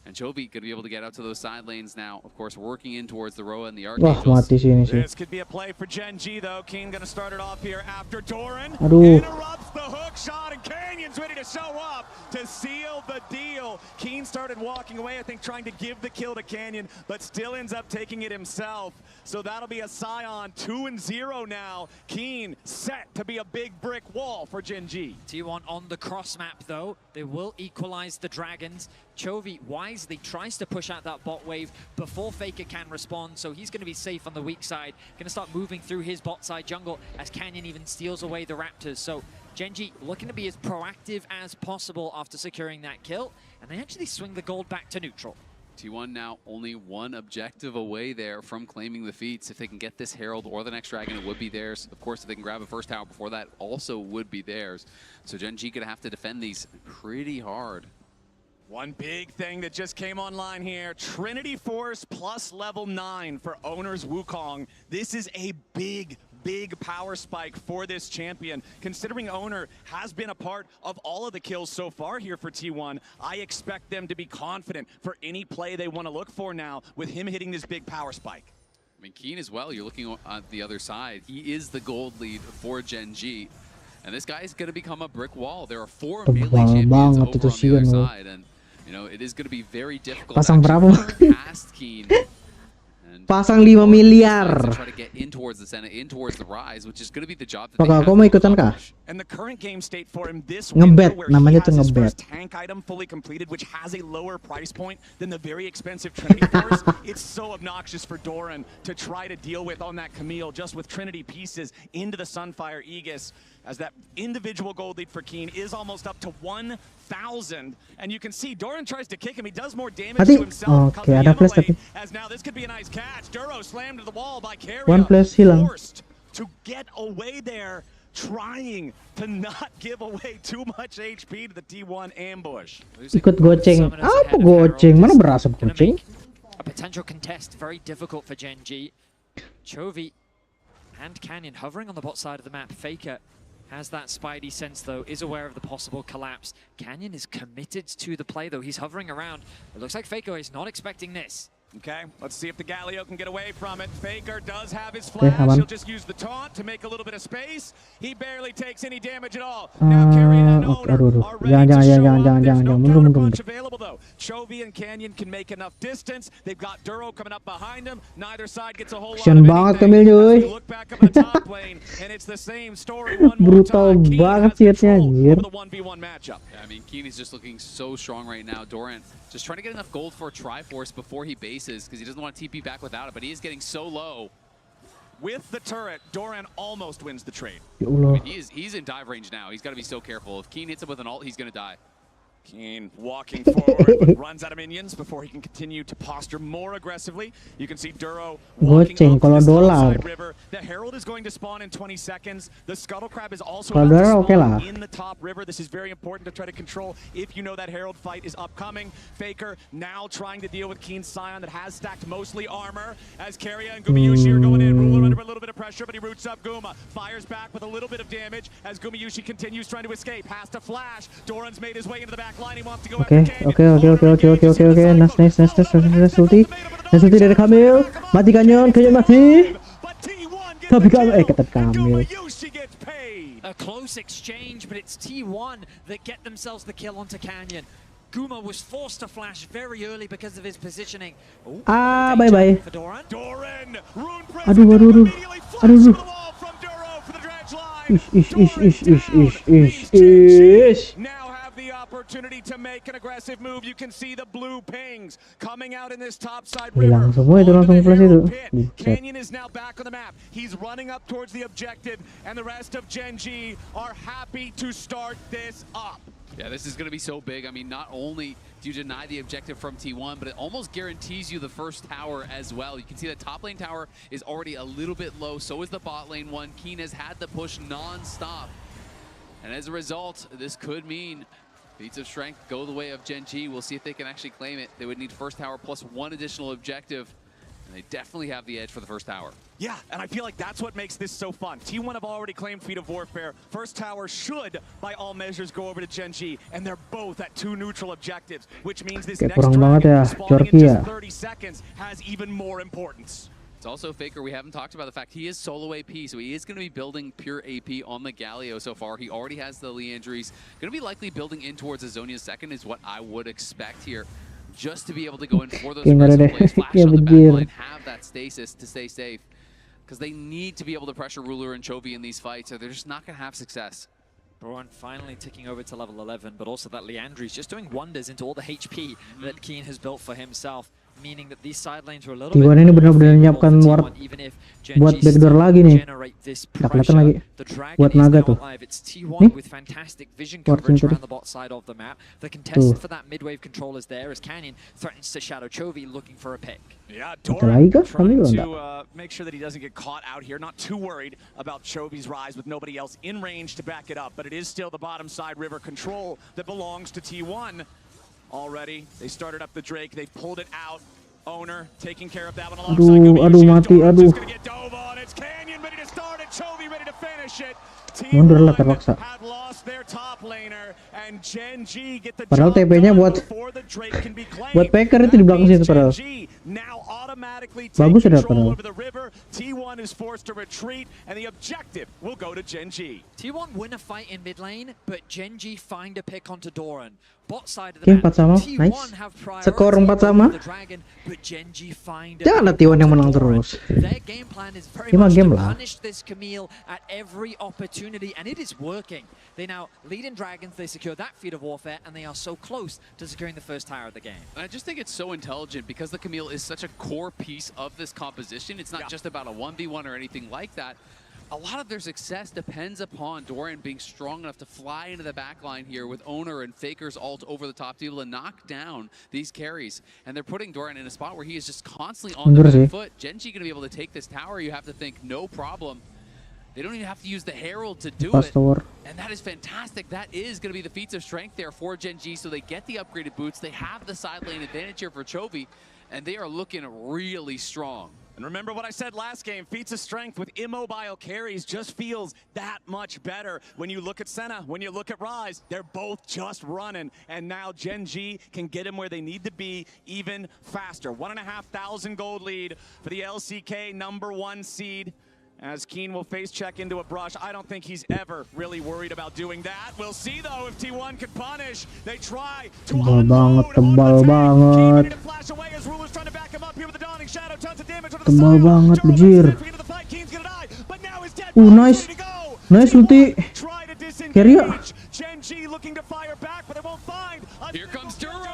And Chovy going to be able to get out to those side lanes now. Of course, working in towards the Roa and the Archangels. This could be a play for Gen G, though. Keen going to start it off here after Doran interrupts the hook shot, and Canyon's ready to show up to seal the deal. Keen started walking away, I think, trying to give the kill to Canyon, but still ends up taking it himself. So that'll be a Scion 2-0 now. Keen set to be a big brick wall for Gen G. T1 on the cross map, though. They will equalize the Dragons. Chovy wisely tries to push out that bot wave before Faker can respond, so he's going to be safe on the weak side. Going to start moving through his bot side jungle as Canyon even steals away the Raptors. So Gen G looking to be as proactive as possible after securing that kill, and they actually swing the gold back to neutral. T1 now only one objective away there from claiming the feats. If they can get this Herald or the next Dragon, it would be theirs. Of course, if they can grab a first tower before that, also would be theirs. So Gen G going to have to defend these pretty hard. One big thing that just came online here, Trinity Force plus level 9 for Owners Wukong. This is a big power spike for this champion. Considering Owner has been a part of all of the kills so far here for T1, I expect them to be confident for any play they want to look for now with him hitting this big power spike. I mean, Keen as well, you're looking at the other side. He is the gold lead for Gen G. And this guy is going to become a brick wall. There are 4 melee champions over on the other side. And you know, it is going to be very difficult Pasang to berapa? past Keen. Pasang 5 miliar. Try to get in towards the center, in towards the rise, which is going to be the job that Apakah kau mau ikutan kah? And the current game state for him this Ngebet, where namanya he tuh has his ngebet. first tank item fully completed, which has a lower price point than the very expensive Trinity Force. It's so obnoxious for Doran to try to deal with on that Camille, just with Trinity pieces into the Sunfire Aegis, as that individual gold lead for Keen is almost up to 1,000. And you can see Doran tries to kick him. He does more damage to himself. Oke, ada flash tapi. As now this could be a nice catch. Duro slammed to the wall by Carrier. One flash hilang. Forced to get away there, trying to not give away too much HP to the T1 ambush. Ikut goceng. Apa goceng? Mana berasa goceng? A potential contest, very difficult for Gen G. Chovy and Canyon hovering on the bot side of the map. Faker has that spidey sense, though, is aware of the possible collapse. Canyon is committed to the play, though. He's hovering around. It looks like Faker is not expecting this. Okay, let's see if the Galio can get away from it. Faker does have his flash. He'll just use the taunt to make a little bit of space. He barely takes any damage at all. Now Carry and Owner are ready to show up. There's no counterpunch available, though. Chovy and Canyon can make enough distance. They've got Duro coming up behind him. Neither side gets a whole lot of anything. As we look back up at the top lane, and it's the same story one more time. Keen has control over the 1v1 matchup. Yeah, I mean, Keen is just looking so strong right now. Doran just trying to get enough gold for a Triforce before he bases, because he doesn't want to TP back without it, but he is getting so low. With the turret, Doran almost wins the trade. I mean, he's in dive range now. He's got to be so careful. If Keen hits him with an ult, he's going to die. Keen walking forward, but runs out of minions before he can continue to posture more aggressively. You can see Duro walking up this side river. The Herald is going to spawn in 20 seconds. The Scuttle Crab is also about to spawn in the top river. This is very important to try to control if you know that Herald fight is upcoming. Faker now trying to deal with Keen's Scion that has stacked mostly armor, as Karya and Gumayushi are going in. Ruler under a little bit of pressure, but he roots up Guma. Fires back with a little bit of damage as Gumayushi continues trying to escape. Has to flash. Doran's made his way into the back line. He wants to go after Canyon. Nice ulti dari Kamil. Mati Canyon mati. Tapi kata Kamil. A close exchange, but it's T1 that get themselves the kill onto Canyon. Guma was forced to flash very early because of his positioning. Ooh, bye. For Doran. Aduh. Ish. Ish. opportunity to make an aggressive move. You can see the blue pings coming out in this top side Hilang river. semua itu langsung flash itu. Buset. Canyon is now back on the map. He's running up towards the objective, and the rest of Gen G are happy to start this up. Yeah, this is going to be so big. I mean, not only do you deny the objective from T1, but it almost guarantees you the first tower as well. You can see that top lane tower is already a little bit low. So is the bot lane one. Keen has had the push non-stop. And as a result, this could mean feats of strength go the way of Gen G. We'll see if they can actually claim it. They would need first tower plus one additional objective. And they definitely have the edge for the first tower. Yeah, and I feel like that's what makes this so fun. T1 have already claimed Feat of Warfare. First tower should, by all measures, go over to Gen G, and they're both at two neutral objectives, which means this next dragon spawning in just 30 seconds has even more importance. It's also Faker. We haven't talked about the fact he is solo AP, so he is going to be building pure AP on the Galio so far. He already has the Leandries. Going to be likely building in towards Azonia's second is what I would expect here. Just to be able to go in for those aggressive plays, flash on the backline, have that stasis to stay safe. Because they need to be able to pressure Ruler and Chovy in these fights, or they're just not going to have success. Braun finally ticking over to level 11, but also that Leandry's just doing wonders into all the HP that Keen has built for himself, meaning that these side lanes are a little T1 ini benar-benar nyiapkan ward buat backdoor lagi nih. Nggak kelihatan lagi. Buat naga tuh. Nih. Warding tuh. Ada lagi kah? Kali To make sure that he doesn't get caught out here. Not too worried about Chovy's rise with nobody else in range to back it up, but it is still the bottom side river control that belongs to T1. Already, they started up the Drake, they pulled it out. Owner taking care of that one alongside Aduh, mati, aduh. It's Canyon ready to start it, Chovy ready to finish it. Mundur lah terpaksa. Have lost their top laner, and Gen G get the Padahal job TP-nya done buat before the Drake can be claimed. buat Faker itu di belakang situ padahal. Now automatically Bagus take sudah control padahal. over the river. T1 is forced to retreat, and the objective will go to Gen G. T1 win a fight in mid lane, but Gen G find a pick onto Doran. Bot side of the Oke, map, 4 sama, T1 nice. have Skor priority 4 sama. over the dragon, but Gen G find a Janganlah pick T1 yang onto menang Doran. terus. Their game plan is very 5 much game to lah. punish this Camille at every opportunity, and it is working. They now lead in dragons, they secure that feat of warfare, and they are so close to securing the first tower of the game. And I just think it's so intelligent because the Camille is such a core piece of this composition. It's not just about a 1v1 or anything like that. A lot of their success depends upon Doran being strong enough to fly into the backline here with Owner and Faker's ult over the top to be able to knock down these carries. And they're putting Doran in a spot where he is just constantly on the back foot. Gen G going to be able to take this tower, you have to think, no problem. They don't even have to use the Herald to do it. And that is fantastic. That is going to be the feats of strength there for Gen G. So they get the upgraded boots. They have the side lane advantage here for Chovy. And they are looking really strong. And remember what I said last game, feats of strength with immobile carries just feels that much better. When you look at Senna, when you look at Rise, they're both just running. And now Gen G can get them where they need to be even faster. 1,500 gold lead for the LCK #1 seed. As Keen will face check into a brush. I don't think he's ever really worried about doing that. We'll see though if T1 can punish. They try to tebal banget. flash away as Ruler's trying to back him up here with the dawning shadow. Tons of damage on the Tebal side. banget, bejir. Keen's gonna die, but now he's dead. Nice. Nice ulti. Try to Carry disengage. Gen G looking to fire back, but they won't find. Here comes Duro.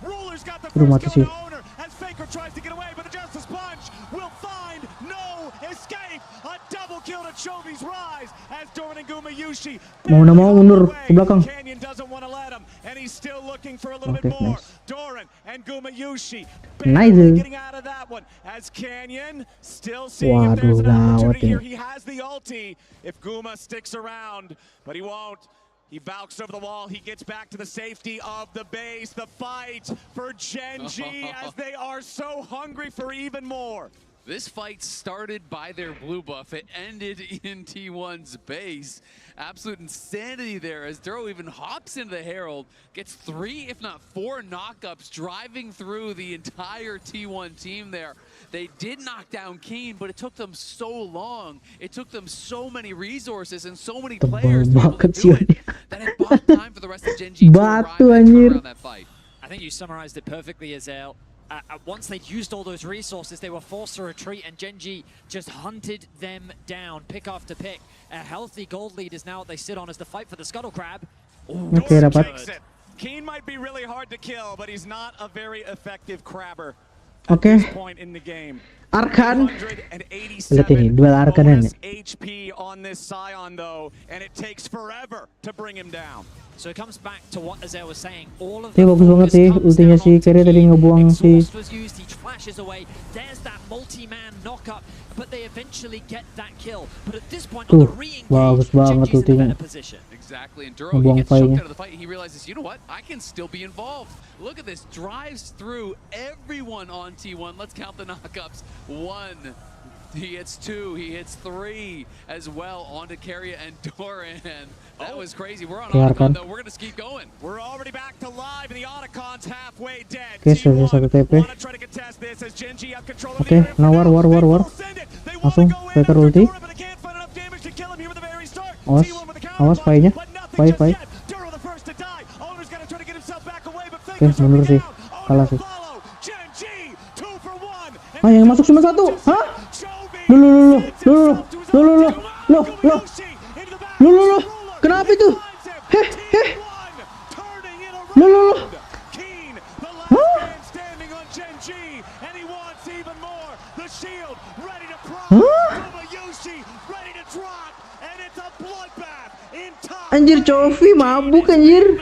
Ruler's got the Aduh, first mati kill sih. to Owner as Faker tries to get away, but the Justice Punch will find no escape. A double kill to Chovy's Rise as Doran and Gumayushi. Mau nggak mau mundur ke belakang. Canyon doesn't want to let him, and he's still looking for a little bit more. Nice. Doran and Gumayushi Nice. getting out of that one as Canyon still seeing if there's an opportunity here. He has the ulti if Guma sticks around, but he won't. He bounced over the wall. He gets back to the safety of the base. The fight for Gen G as they are so hungry for even more. This fight started by their blue buff. It ended in T1's base. Absolute insanity there as Duro even hops into the Herald, gets 3, if not 4 knockups driving through the entire T1 team there. They did knock down Keen, but it took them so long. It took them so many resources and so many players to be able to do it that it bought time for the rest of Gen G to arrive and turn around that fight. I think you summarized it perfectly, Azael. Once they'd used all those resources, they were forced to retreat, and Gen G just hunted them down, pick after pick. A healthy gold lead is now what they sit on as the fight for the Scuttle Crab. Oke, dapat. Keen might be really hard to kill, but he's not a very effective crabber at this point in the game. Arkan. 187 Lihat ini duel Arkanan. HP on this Scion though, and it takes forever to bring him down. So it comes back to what Azel was saying. All of Bagus banget sih ultinya si Kere tadi ngebuang si. was used, he flashes away. There's that multi-man knock-up, but they eventually get that kill. But at this point on the re-engage, bagus banget Genji's in a ultinya. better position. Exactly, and Duro, he gets choked out of the fight. He realizes, you know what? I can still be involved. Look at this, drives through everyone on T1. Let's count the knockups. 1. He hits 2, he hits 3 as well onto Keria and Doran. That was crazy. We're on Otacon though. We're going to keep going. We're already back to live and the Otacon's halfway dead. Oke, sudah satu TP. Oke, nah war. Langsung Faker ulti. Awas Fai-nya. Fai. Oke, mundur sih. Kalah sih. Ah, yang masuk cuma satu. Hah? Loh. Kenapa itu? Heh. Loh. Hah? Anjir, Chovy mabuk anjir.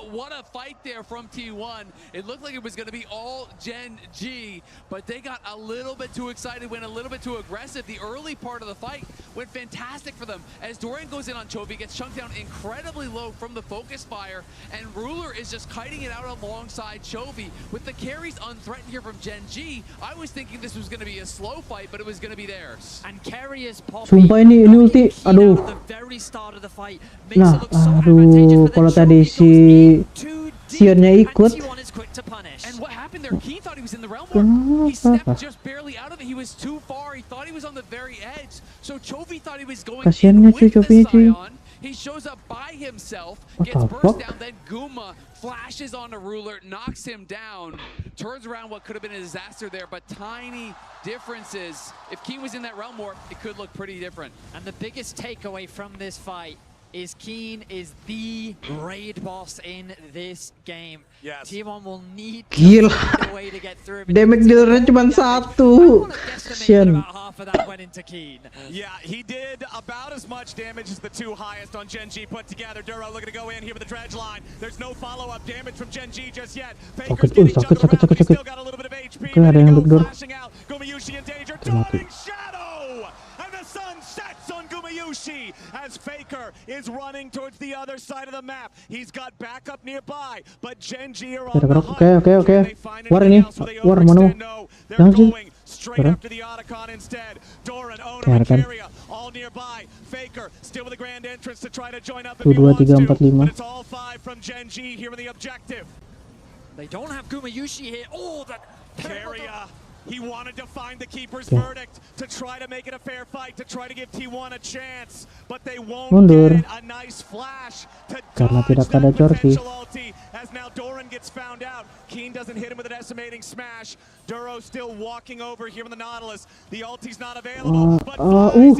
What a fight there from T1. It looked like it was going to be all Gen G, but they got a little bit too excited, went a little bit too aggressive. The early part of the fight went fantastic for them. As Dorian goes in on Chovy, gets chunked down incredibly low from the focus fire, and Ruler is just kiting it out alongside Chovy. With the carries unthreatened here from Gen G, I was thinking this was going to be a slow fight, but it was going to be theirs. And carriers pop. Sumpah ini ulti, aduh. Nah, aduh, kalau tadi si Sionnya ikut. And what happened there? Keen thought he was in the realm war. He stepped just barely out of it. He was too far. He thought he was on the very edge. So Chovy thought he was going in with the Scion. He shows up by himself, gets burst down, then Guma flashes on a Ruler, knocks him down, turns around what could have been a disaster there, but tiny differences. If Keen was in that realm war, it could look pretty different. And the biggest takeaway from this fight is Keen is the raid boss in this game. Yes. T1 will need Gila. a way to get through. Damage dealernya cuma satu. Kasian. Yeah, he did about as much damage as the two highest on Gen G put together. Duro looking to go in here with the dredge line. There's no follow-up damage from Gen G just yet. Faker's getting jumped around, but he's still got a little bit of HP. Ada yang backdoor. Flashing out. Gumayushi in danger. Dawning Shadow! And the sun sets on Gumayushi as Faker is running towards the other side of the map. He's got backup nearby, but Gen G are on the hunt. Oke. War ini. War mana? Jangan sih. Straight after the Otacon instead. Doran, Owner, and Keria all nearby. Faker still with a grand entrance to try to join up if he wants to. But it's all 5 from Gen G here in the objective. They don't have Gumayushi here. Oh, that Keria. He wanted to find the keeper's verdict to try to make it a fair fight, to try to give T1 a chance, but they won't get a nice flash to dodge that potential ulti as now Doran gets found out. Keen doesn't hit him with an estimating smash. Duro still walking over here in the Nautilus. The ulti's not available, but Flies is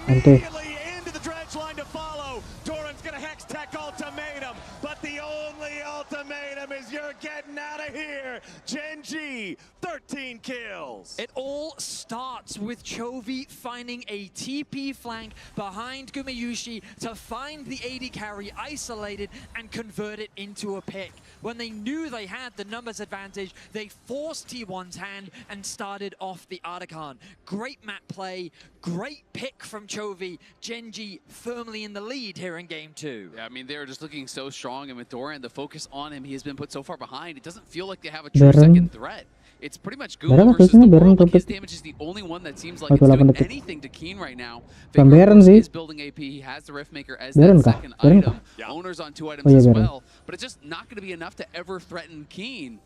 immediately into the dredge line to follow. Doran's gonna hex tech ultimatum, but the only ultimatum is you're getting out of here. Gen G, 13 kills. It all starts with Chovy finding a TP flank behind Gumayushi to find the AD carry isolated and convert it into a pick. When they knew they had the numbers advantage, they forced T1's hand and started off the Otacon. Great map play, great pick from Chovy. Gen G firmly in the lead here in game 2. Yeah, I mean, they're just looking so strong, and with Doran, the focus on him, he has been put so far behind, it doesn't feel like they have a true second threat. It's pretty much Guma versus the world. Like his damage is the only one that seems like it's doing anything to Keen right now. Faker is building AP. He has the Riftmaker as that second item. Owner's on 2 items as well. But it's just not going to be enough to ever threaten Keen.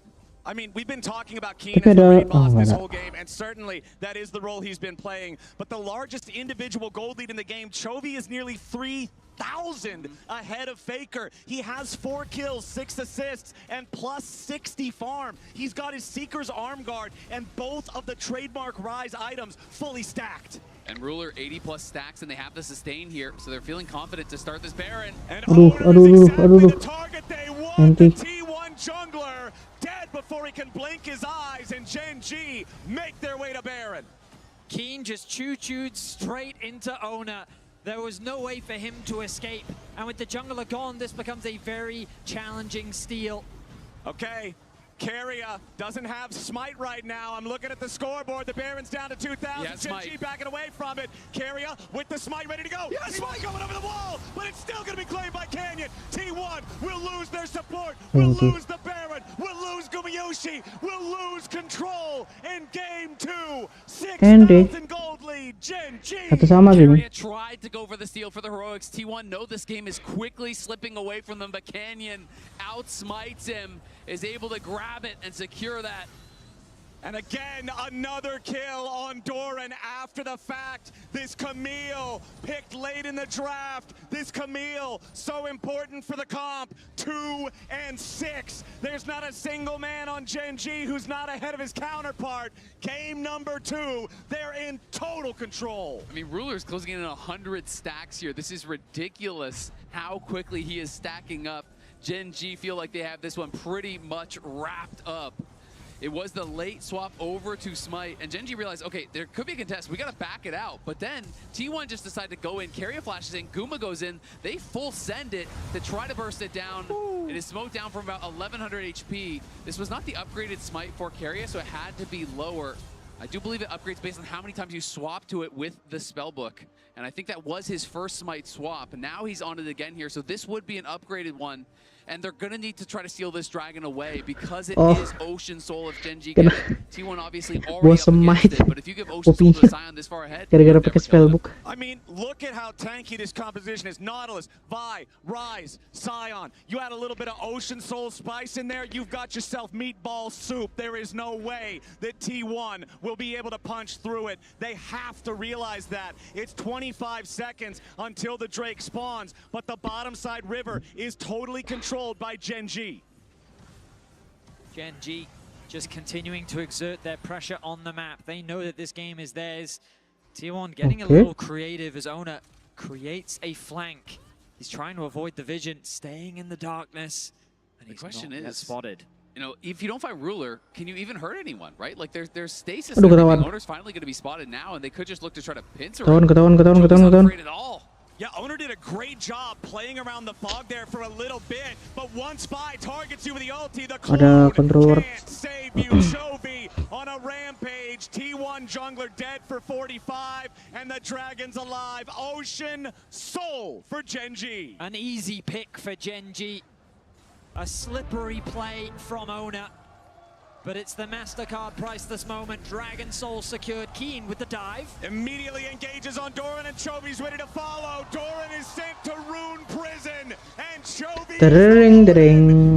I mean, we've been talking about Keen as the raid boss this whole game, and certainly that is the role he's been playing. But the largest individual gold lead in the game, Chovy is nearly 3,000 ahead of Faker. He has 4 kills, 6 assists, and plus 60 farm. He's got his Seeker's arm guard and both of the trademark Rise items fully stacked. And Ruler 80 plus stacks, and they have the sustain here, so they're feeling confident to start this Baron. And Aduh, the target they want. The Nanti. T1 jungler dead before he can blink his eyes, and Gen G make their way to Baron. Keen just choo-chooed straight into Ona. There was no way for him to escape. And with the jungler gone, this becomes a very challenging steal. Okay, Keria doesn't have Smite right now. I'm looking at the scoreboard. The Baron's down to 2,000. Yeah, Gen G backing away from it. Keria with the Smite ready to go. Yeah, Smite going over the wall, but it's still going to be claimed by Canyon. T1 will lose their support. We'll lose the Baron. We'll lose Gumayushi. We'll lose control in game 2. 6,000 gold lead. Gen G. Keria tried to go for the steal for the heroics. T1 know this game is quickly slipping away from them, but Canyon outsmites him, is able to grab it and secure that. And again, another kill on Doran after the fact. This Camille picked late in the draft. This Camille, so important for the comp. 2 and 6. There's not a single man on Gen G who's not ahead of his counterpart. Game number 2, they're in total control. I mean, Ruler's closing in on 100 stacks here. This is ridiculous how quickly he is stacking up. Gen G feel like they have this one pretty much wrapped up. It was the late swap over to Smite, and Gen G realized, okay, there could be a contest. We got to back it out. But then T1 just decided to go in. Keria flashes in. Guma goes in. They full send it to try to burst it down. Ooh. It is smoked down from about 1,100 HP. This was not the upgraded Smite for Keria, so it had to be lower. I do believe it upgrades based on how many times you swap to it with the spellbook. And I think that was his first Smite swap. And now he's on it again here. So this would be an upgraded one. And they're going to need to try to steal this dragon away because it is Ocean Soul if Gen G get it. T1 obviously already up against it, but if you give Ocean Soul to Sion this far ahead, I mean, look at how tanky this composition is. Nautilus, Vi, Rise, Sion. You add a little bit of Ocean Soul spice in there, you've got yourself meatball soup. There is no way that T1 will be able to punch through it. They have to realize that. It's 25 seconds until the Drake spawns, but the bottom side river is totally controlled by Gen G. Gen G just continuing to exert their pressure on the map. They know that this game is theirs. T1 getting a little creative as Ona creates a flank. He's trying to avoid the vision, staying in the darkness. And the question not is, spotted. You know, if you don't find Ruler, can you even hurt anyone, right? Like there's stasis and everything. Owner's finally going to be spotted now, and they could just look to try to pincer it. Not afraid at all. Yeah, Owner did a great job playing around the fog there for a little bit, but once Vi targets you with the ulti, the code can't save you. Chovy on a rampage. T1 jungler dead for 45, and the dragon's alive. Ocean Soul for Gen G. An easy pick for Gen G. A slippery play from Ona. But it's the MasterCard price this moment. Dragon Soul secured. Keen with the dive. Immediately engages on Doran, and Chovy's ready to follow. Doran is sent to Rune Prison, and Chovy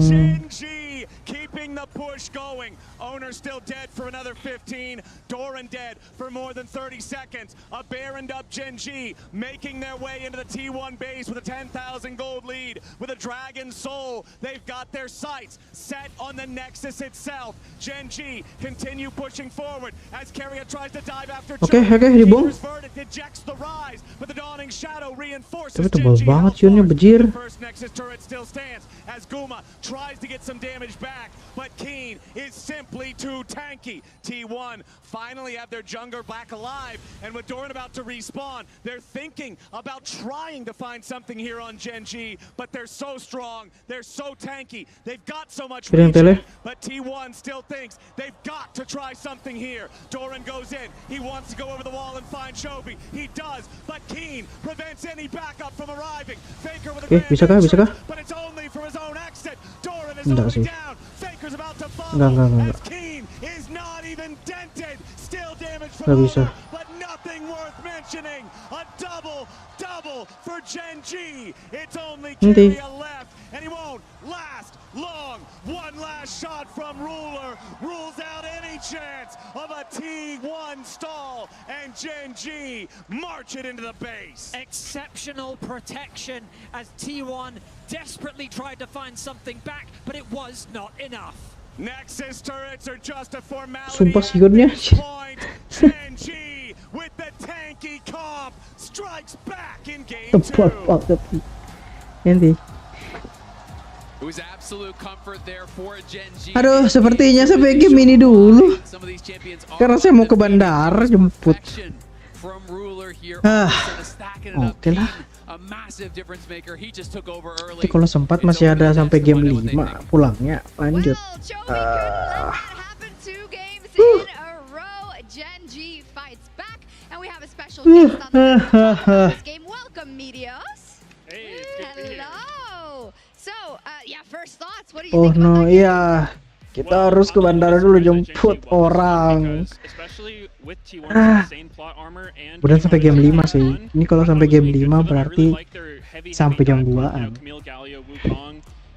Gen G keeping the push going. Owner still dead for another 15. Doran dead for more than 30 seconds. A Baroned up Gen G making their way into the T1 base with a 10,000 gold lead. With a Dragon Soul, they've got their sights set on the Nexus itself. Gen G continue pushing forward as Keria tries to dive after Keeper's verdict ejects the rise, but the Dawning Shadow reinforces Gen G. The first Nexus turret still stands as Guma tries to get some damage back, but Keen is simply too tanky. T1 finally have their jungler back alive, and with Doran about to respawn, they're thinking about trying to find something here on Gen G, but they're so strong, they're so tanky, they've got so much reach, but T1 still thinks they've got to try something here. Doran goes in, he wants to go over the wall and find Chovy. He does, but Keen prevents any backup from arriving. Faker with a grand but it's only from his own exit. Doran is already down. Faker's about to follow as Keen is not even dented. Still damage from Murah, but nothing worth mentioning. A double for Gen G. It's only Keria left, and he won't last long. One last shot from Ruler rules out any chance of a T1 stall, and Gen G march it into the base. Exceptional protection as T1 desperately tried to find something back, but it was not enough. Nexus turrets are just a formality at this point. Gen G with the tank Mikey Comp strikes back in game Tepat 2. banget. Nanti. It was absolute comfort there for Genji. Aduh, sepertinya sampai game ini dulu. Karena saya mau ke bandara jemput. Oke lah. Nanti kalau sempat masih ada sampai game 5 pulangnya lanjut. Genji fights back, and we have a special guest on this game. Welcome, Medios. Hey, it's good to be here. Hello. So, yeah, first thoughts. What do you Oh think no, about that? iya. Kita harus ke bandara dulu jemput orang. Udah sampai game 5 sih. Ini kalau sampai game 5 berarti sampai jam 2-an.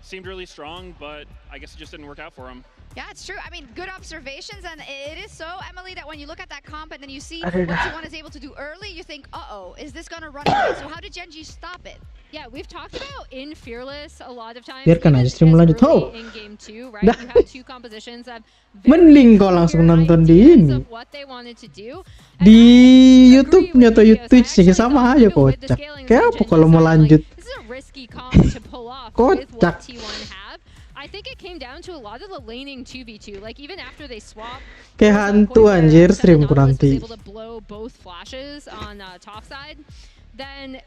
Seemed really strong, but I guess it just didn't work out for him. Yeah, it's true. I mean, good observations, and it is so, Emily, that when you look at that comp and then you see what T1 is able to do early, you think, uh-oh, is this gonna run away? So how did Genji stop it? Yeah, we've talked about in Fearless a lot of times. Biarkan aja stream lanjut. Oh, in game 2, right? You had two compositions that mending kau langsung nonton di ini. what they wanted to do. Di YouTube-nya atau Twitch sih sama aja kocak. Kayak apa kalau mau lanjut? This is a risky comp to pull off with what Kocak. T1 have. I think it came down to a lot of the laning 2v2. Like even after they swap, Kayak hantu anjir streamku nanti. able to blow both flashes on top side. Then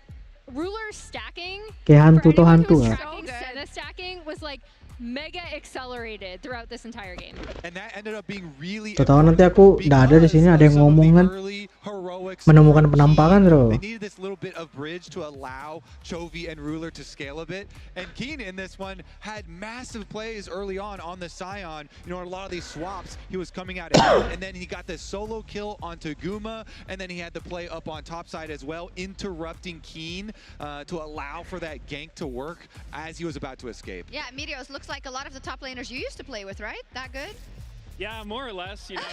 Ruler stacking, Kayak hantu tuh for anyone hantu who was ah. tracking, Senna stacking was like mega accelerated throughout this entire game. And that ended up being really Tahu nanti aku udah ada di sini ada yang ngomong kan menemukan penampakan bro. They needed this little bit of bridge to allow Chovy and Ruler to scale a bit. And Keen in this one had massive plays early on the Scion. You know, a lot of these swaps, he was coming out ahead, and then he got this solo kill onto Guma, and then he had the play up on top side as well, interrupting Keen to allow for that gank to work as he was about to escape. Yeah, Medios looks like a lot of the top laners you used to play with, right? That good? Yeah, more or less. You know,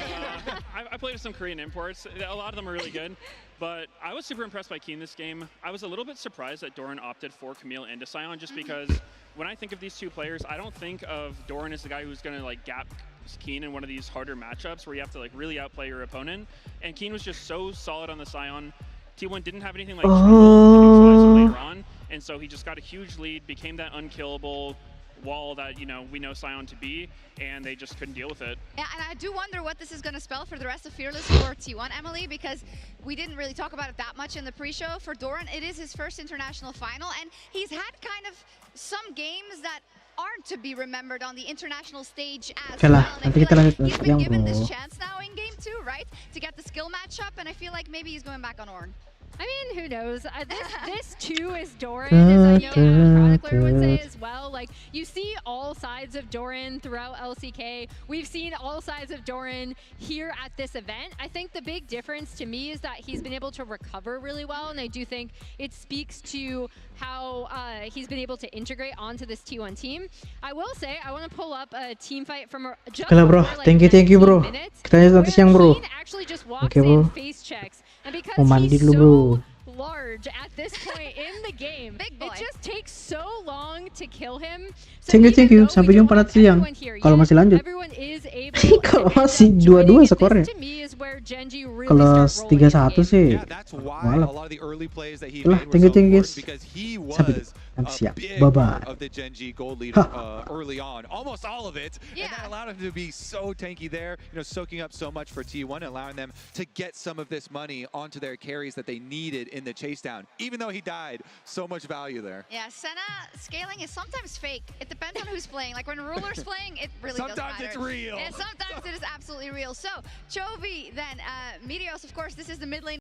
I played with some Korean imports. A lot of them are really good, but I was super impressed by Keen this game. I was a little bit surprised that Doran opted for Camille and Sion, just because when I think of these two players, I don't think of Doran as the guy who's going to like gap Keen in one of these harder matchups where you have to like really outplay your opponent. And Keen was just so solid on the Sion. T1 didn't have anything like later on, and so he just got a huge lead, became that unkillable wall that, you know, we know Sion to be, and they just couldn't deal with it. Yeah, and I do wonder what this is going to spell for the rest of Fearless for T1, Emily, because we didn't really talk about it that much in the pre-show. For Doran, it is his first international final, and he's had kind of some games that aren't to be remembered on the international stage as well. And I feel like he's been given this chance now in game 2, right? To get the skill matchup, and I feel like maybe he's going back on Ornn. I mean, who knows? This too is Doran, as I know Chronicler would say as well. Like, you see all sides of Doran throughout LCK. We've seen all sides of Doran here at this event. I think the big difference to me is that he's been able to recover really well, and I do think it speaks to how he's been able to integrate onto this T1 team. I will say, I want to pull up a team fight from just Oke lah bro, thank you bro. Kita lanjut nanti siang bro. Oke bro. And because mau mandi he's dulu bro. so large at this point in the game, it just takes so long to kill him. So Thank you. Sampai jumpa nanti siang. Kalau masih lanjut. Kalau masih 2-2 skornya. Kalau 3-1 sih malam. Lah, thank you guys. Sampai nanti siang. Bye-bye. Of the Genji gold leader early on, almost all of it, and that allowed him to be so tanky there, you know, soaking up so much for T1, allowing them to get some of this money onto their carries that they needed in the chase down. Even though he died, so much value there. Yeah, Senna scaling is sometimes fake. It depends on who's playing. Like when Ruler's playing, it really doesn't matter. Sometimes it's real. And sometimes it is absolutely real. So, Chovy then, Meteos, of course, this is the mid lane.